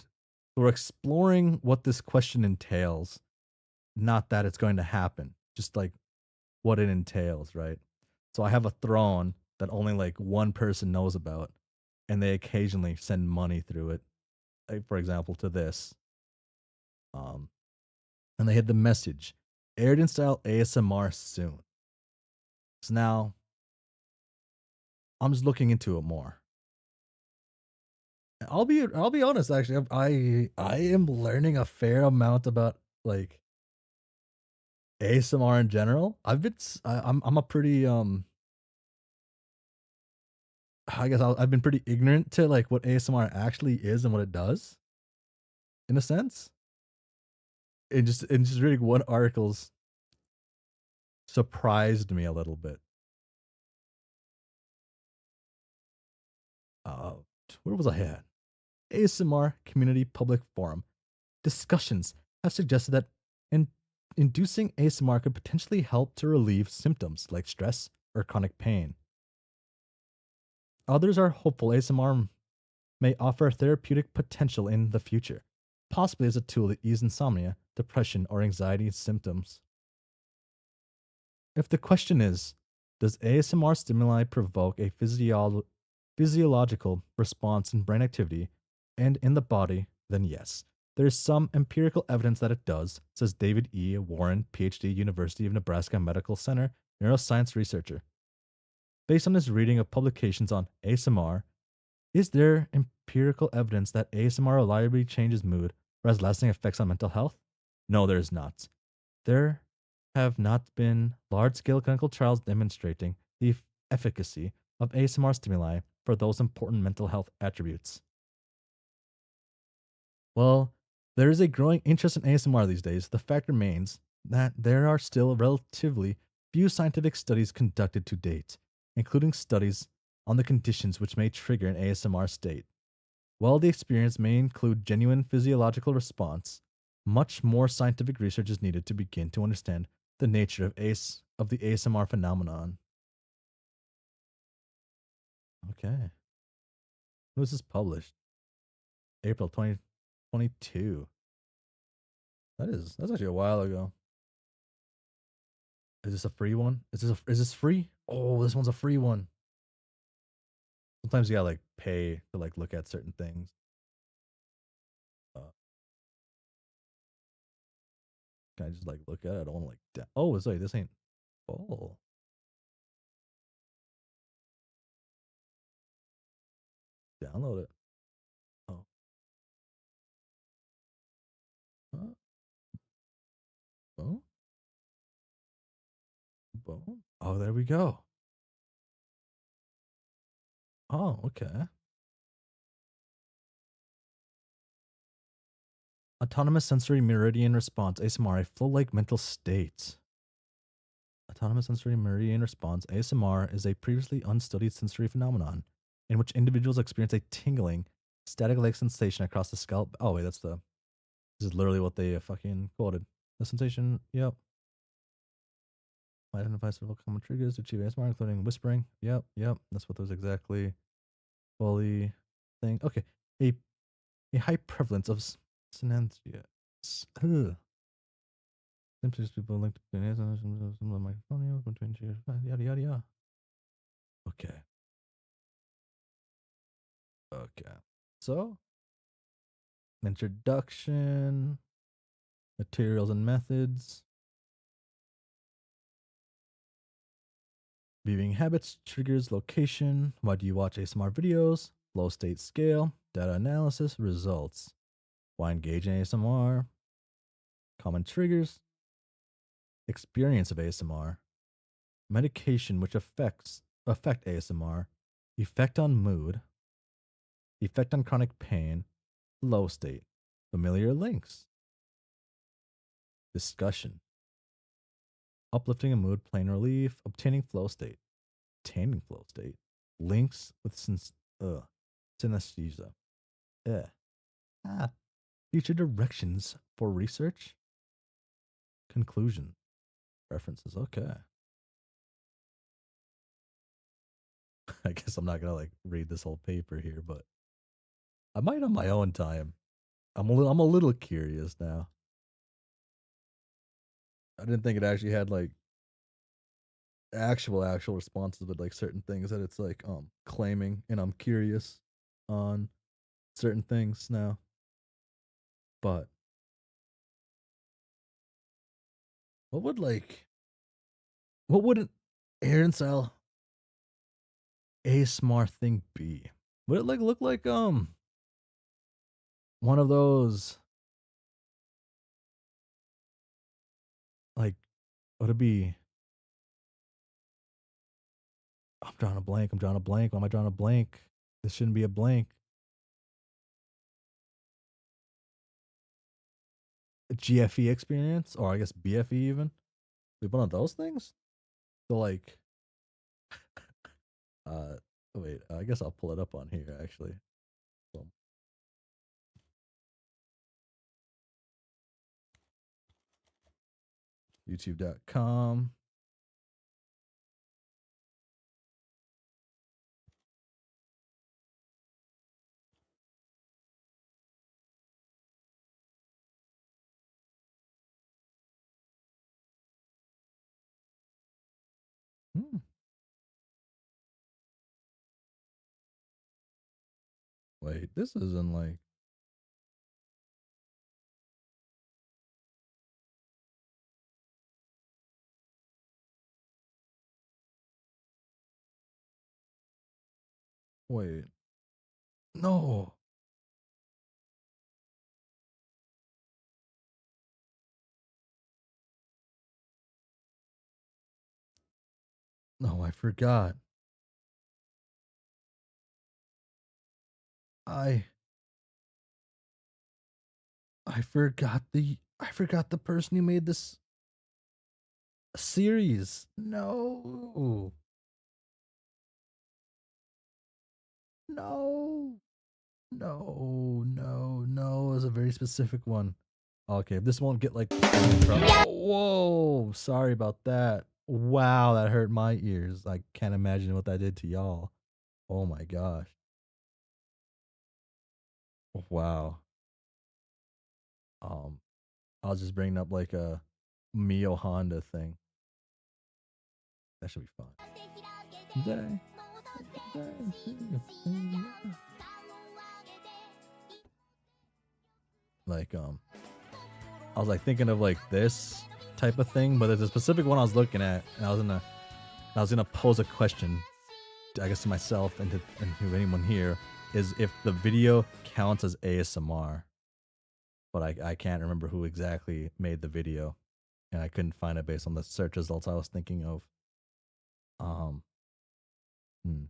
we're exploring what this question entails, not that it's going to happen, just like what it entails, right? So I have a throne that only like one person knows about, and they occasionally send money through it. Like, for example, to this, um, and they had the message: aired in style ASMR soon. So now I'm just looking into it more. I'll be honest, actually, I am learning a fair amount about like ASMR in general, I'm a pretty I guess I've been pretty ignorant to like what ASMR actually is and what it does in a sense. And just reading one article's surprised me a little bit. Uh, where was I at? ASMR Community Public Forum. Discussions have suggested that in- inducing ASMR could potentially help to relieve symptoms like stress or chronic pain. Others are hopeful ASMR may offer therapeutic potential in the future, possibly as a tool to ease insomnia, depression, or anxiety symptoms. If the question is, does ASMR stimuli provoke a physiological response in brain activity and in the body, then yes. There is some empirical evidence that it does, says David E. Warren, PhD, University of Nebraska Medical Center, neuroscience researcher. Based on his reading of publications on ASMR, is there empirical evidence that ASMR reliably changes mood or has lasting effects on mental health? No, there is not. There have not been large scale clinical trials demonstrating the efficacy of ASMR stimuli for those important mental health attributes. Well, there is a growing interest in ASMR these days. The fact remains that there are still relatively few scientific studies conducted to date, including studies on the conditions which may trigger an ASMR state. While the experience may include genuine physiological response, much more scientific research is needed to begin to understand the nature of the ASMR phenomenon. Okay. When was this published? April 2022. That's actually a while ago. Is this a free one? Is this free? Oh, this one's a free one. Sometimes you gotta like pay to like look at certain things. Uh, can I just like look at it? I don't want to like. Oh, sorry, this ain't. Oh, download it. Oh, uh, boom, boom. Oh, there we go. Oh, okay. Autonomous sensory meridian response (ASMR), a flow-like mental state. Autonomous sensory meridian response (ASMR) is a previously unstudied sensory phenomenon in which individuals experience a tingling, static-like sensation across the scalp. Oh wait, this is literally what they fucking quoted. The sensation, yep. Identify several common triggers to achieve ASMR, including whispering. Yep, yep. That's what those exactly fully thing. Okay, a a high prevalence of synesthesia. Ugh. Symptoms people linked to some microphone between yada yada yada. Okay. Okay. So, introduction, materials and methods, viewing habits, triggers, location, why do you watch ASMR videos, flow state scale, data analysis, results, why engage in ASMR, common triggers, experience of ASMR, medication which affect ASMR, effect on mood, effect on chronic pain, flow state, familiar links, discussion, uplifting a mood, plain relief, obtaining flow state, links with synesthesia, eh. Ah, future directions for research, conclusion, references. Okay. I guess I'm not gonna like read this whole paper here, but I might on my own time. I'm a little curious now. I didn't think it actually had like actual responses, but like certain things that it's like claiming, and I'm curious on certain things now. But what would like what would an Aaron style ASMR thing be? Would it like look like one of those like Would it be? I'm drawing a blank. I'm drawing a blank. Why am I drawing a blank? This shouldn't be a blank. A GFE experience, or I guess BFE even. We one of those things. So like, uh, wait. I guess I'll pull it up on here actually. So, YouTube.com. Hmm. Wait, this isn't like. Wait. No. No, I forgot. I I forgot the person who made this series. No. No. No. It was a very specific one. Okay, this won't get like. Whoa, sorry about that. Wow, that hurt my ears. I can't imagine what that did to y'all. Oh my gosh. Wow. Um, I was just bringing up like a Mio Honda thing. That should be fun. Like I was like thinking of like this type of thing, but there's a specific one I was looking at, and I was gonna pose a question, I guess to myself and to anyone here, is if the video counts as ASMR. But I can't remember who exactly made the video, and I couldn't find it based on the search results I was thinking of. Um, hmm.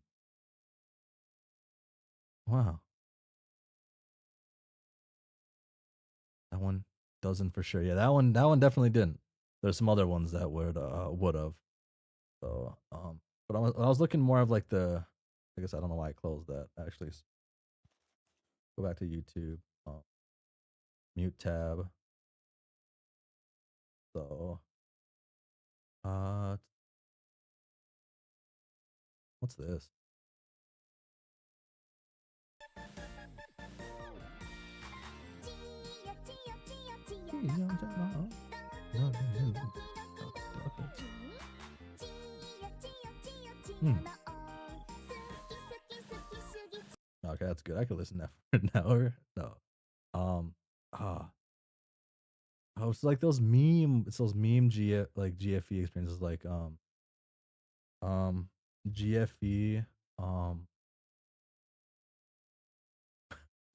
Wow, that one doesn't for sure. Yeah, that one definitely didn't. There's some other ones that would have. So but I was looking more of like the. I guess I don't know why I closed that actually. Go back to YouTube. Mute tab. So what's this? Hmm. Okay, that's good. I could listen to that for an hour. No. Ah. Oh, it's like those meme GFE experiences like um GFE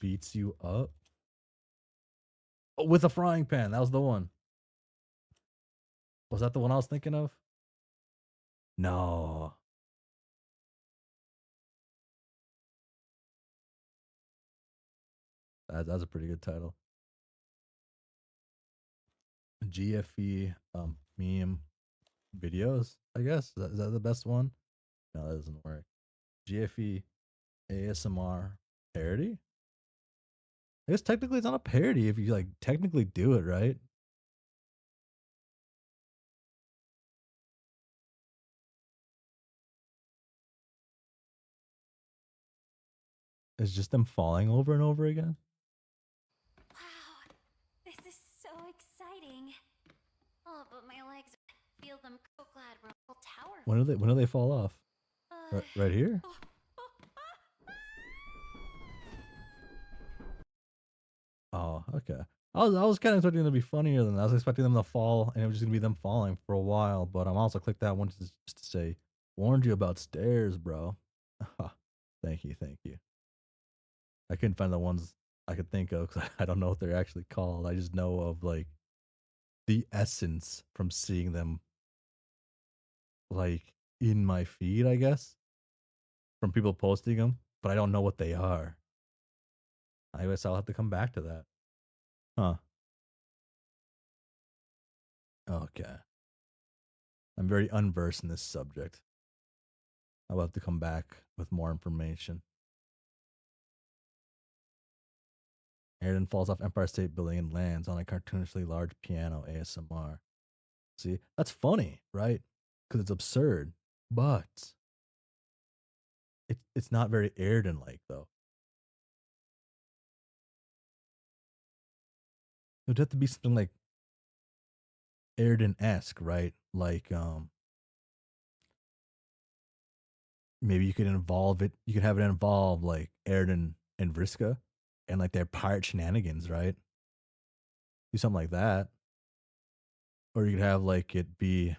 beats you up. Oh, with a frying pan. That was the one. Was that the one I was thinking of? No. That's a pretty good title. GFE meme videos, I guess. Is that the best one? No, that doesn't work. GFE ASMR parody? I guess technically it's not a parody if you like technically do it, right? It's just them falling over and over again. Wow, this is so exciting. Oh, but my legs feel them so glad we're a tower. When do they fall off? Right here? Oh, okay. I was kind of expecting them to be funnier than that. I was expecting them to fall, and it was just gonna be them falling for a while. But I'm also clicked that one just to say, warned you about stairs, bro. Thank you, thank you. I couldn't find the ones I could think of because I don't know what they're actually called. I just know of like the essence from seeing them like in my feed, I guess, from people posting them, but I don't know what they are. I guess I'll have to come back to that. Huh. Okay. I'm very unversed in this subject. I'll have to come back with more information. Airden falls off Empire State Building and lands on a cartoonishly large piano ASMR. See, that's funny, right? Because it's absurd, but it's not very Airden like though. It would have to be something like Airden esque, right? Like maybe you could involve it. You could have it involve like Airden and Vriska, and like their pirate shenanigans, right? Do something like that, or you could have like it be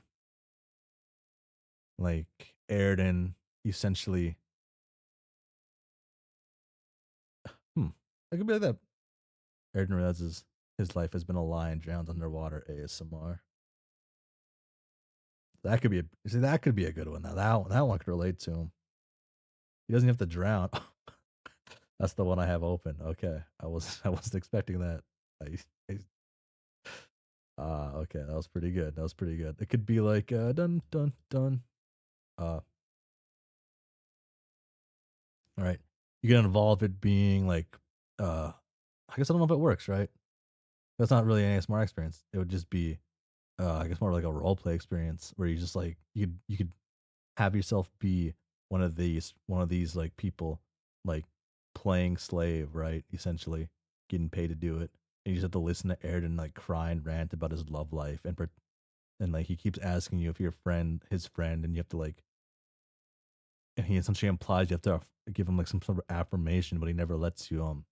like Airden essentially. It could be like that. Airden realizes his life has been a lie and drowns underwater ASMR. That could be that could be a good one. Now that one could relate to him. He doesn't have to drown. That's the one I have open. Okay, I wasn't expecting that. I, I okay, that was pretty good. That was pretty good. It could be like dun dun dun. All right, you can involve it being like I guess I don't know if it works. Right, that's not really an ASMR experience. It would just be I guess more like a role play experience where you just like you could have yourself be one of these like people like playing slave, right? Essentially getting paid to do it. And you just have to listen to Airden like cry and rant about his love life and like he keeps asking you if you're his friend, and you have to like, and he essentially implies you have to give him like some sort of affirmation, but he never lets you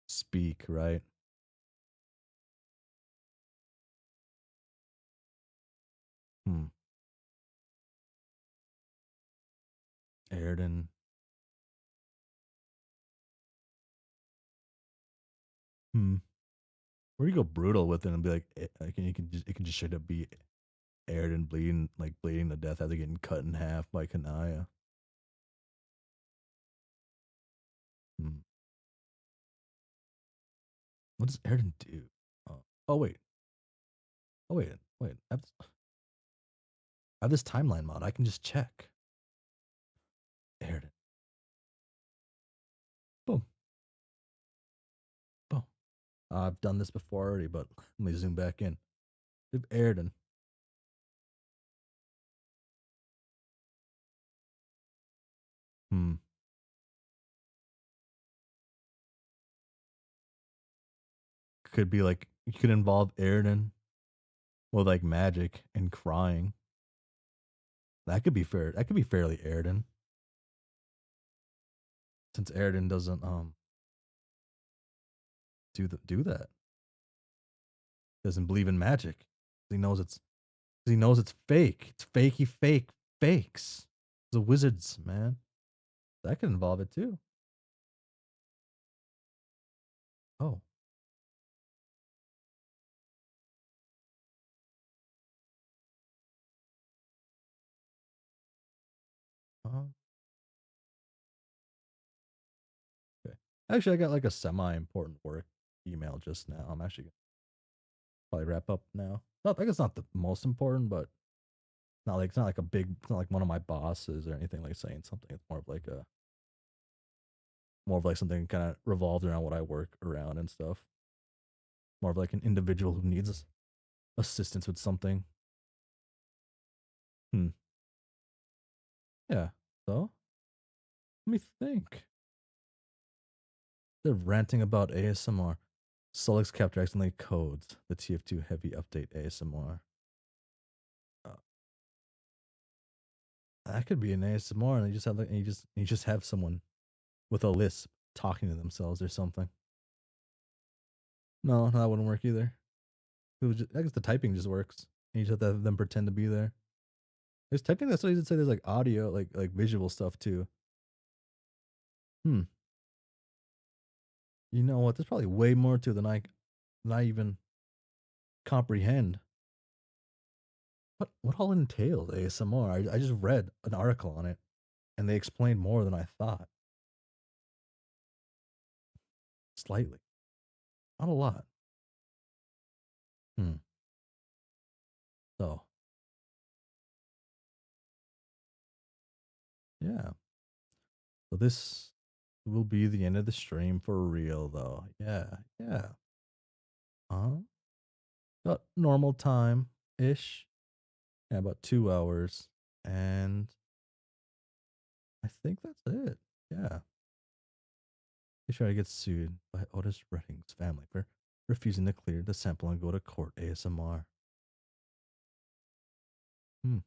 speak, right? Hmm. Airden. Hmm. Or you go brutal with it and be like, like it can just straight up be Airden bleeding to death after getting cut in half by Kanaya. Hmm. What does Airden do? Oh wait, wait. I have this timeline mod. I can just check. Airden. Boom, boom. I've done this before already, but let me zoom back in. If Airden. Hmm. Could be like you could involve Airden with like magic and crying. That could be fair. That could be fairly Airden, since Airden doesn't do that. Doesn't believe in magic. He knows it's fake. It's fakey fakes. The wizards, man. That could involve it too. Oh. Um, okay. Actually, I got like a semi-important work email just now. I'm actually gonna probably wrap up now. Not, I guess not the most important, but not like it's not like a big. It's not like one of my bosses or anything like saying something. It's more of like something kind of revolved around what I work around and stuff. More of like an individual who needs assistance with something. Hmm. Yeah. So let me think. They're ranting about ASMR. Solix capture accidentally codes the TF2 heavy update ASMR. Uh, that could be an ASMR, and you just have someone with a lisp talking to themselves or something. No, that wouldn't work either. I guess the typing just works. And you just have to have them pretend to be there. There's typing. That's what you say. There's like audio, like visual stuff too. Hmm. You know what? There's probably way more to than I even comprehend. what all entails ASMR? I just read an article on it, and they explained more than I thought. Slightly, not a lot. Hmm. So yeah. So this will be the end of the stream for real, though. Yeah, yeah. About normal time ish. Yeah, about 2 hours, and I think that's it. Yeah. They try to get sued by Otis Redding's family for refusing to clear the sample and go to court ASMR. Hmm.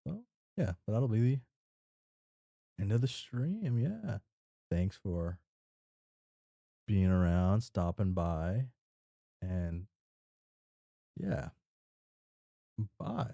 Well, yeah, but that'll be the end of the stream. Yeah. Thanks for being around, stopping by, and yeah, bye.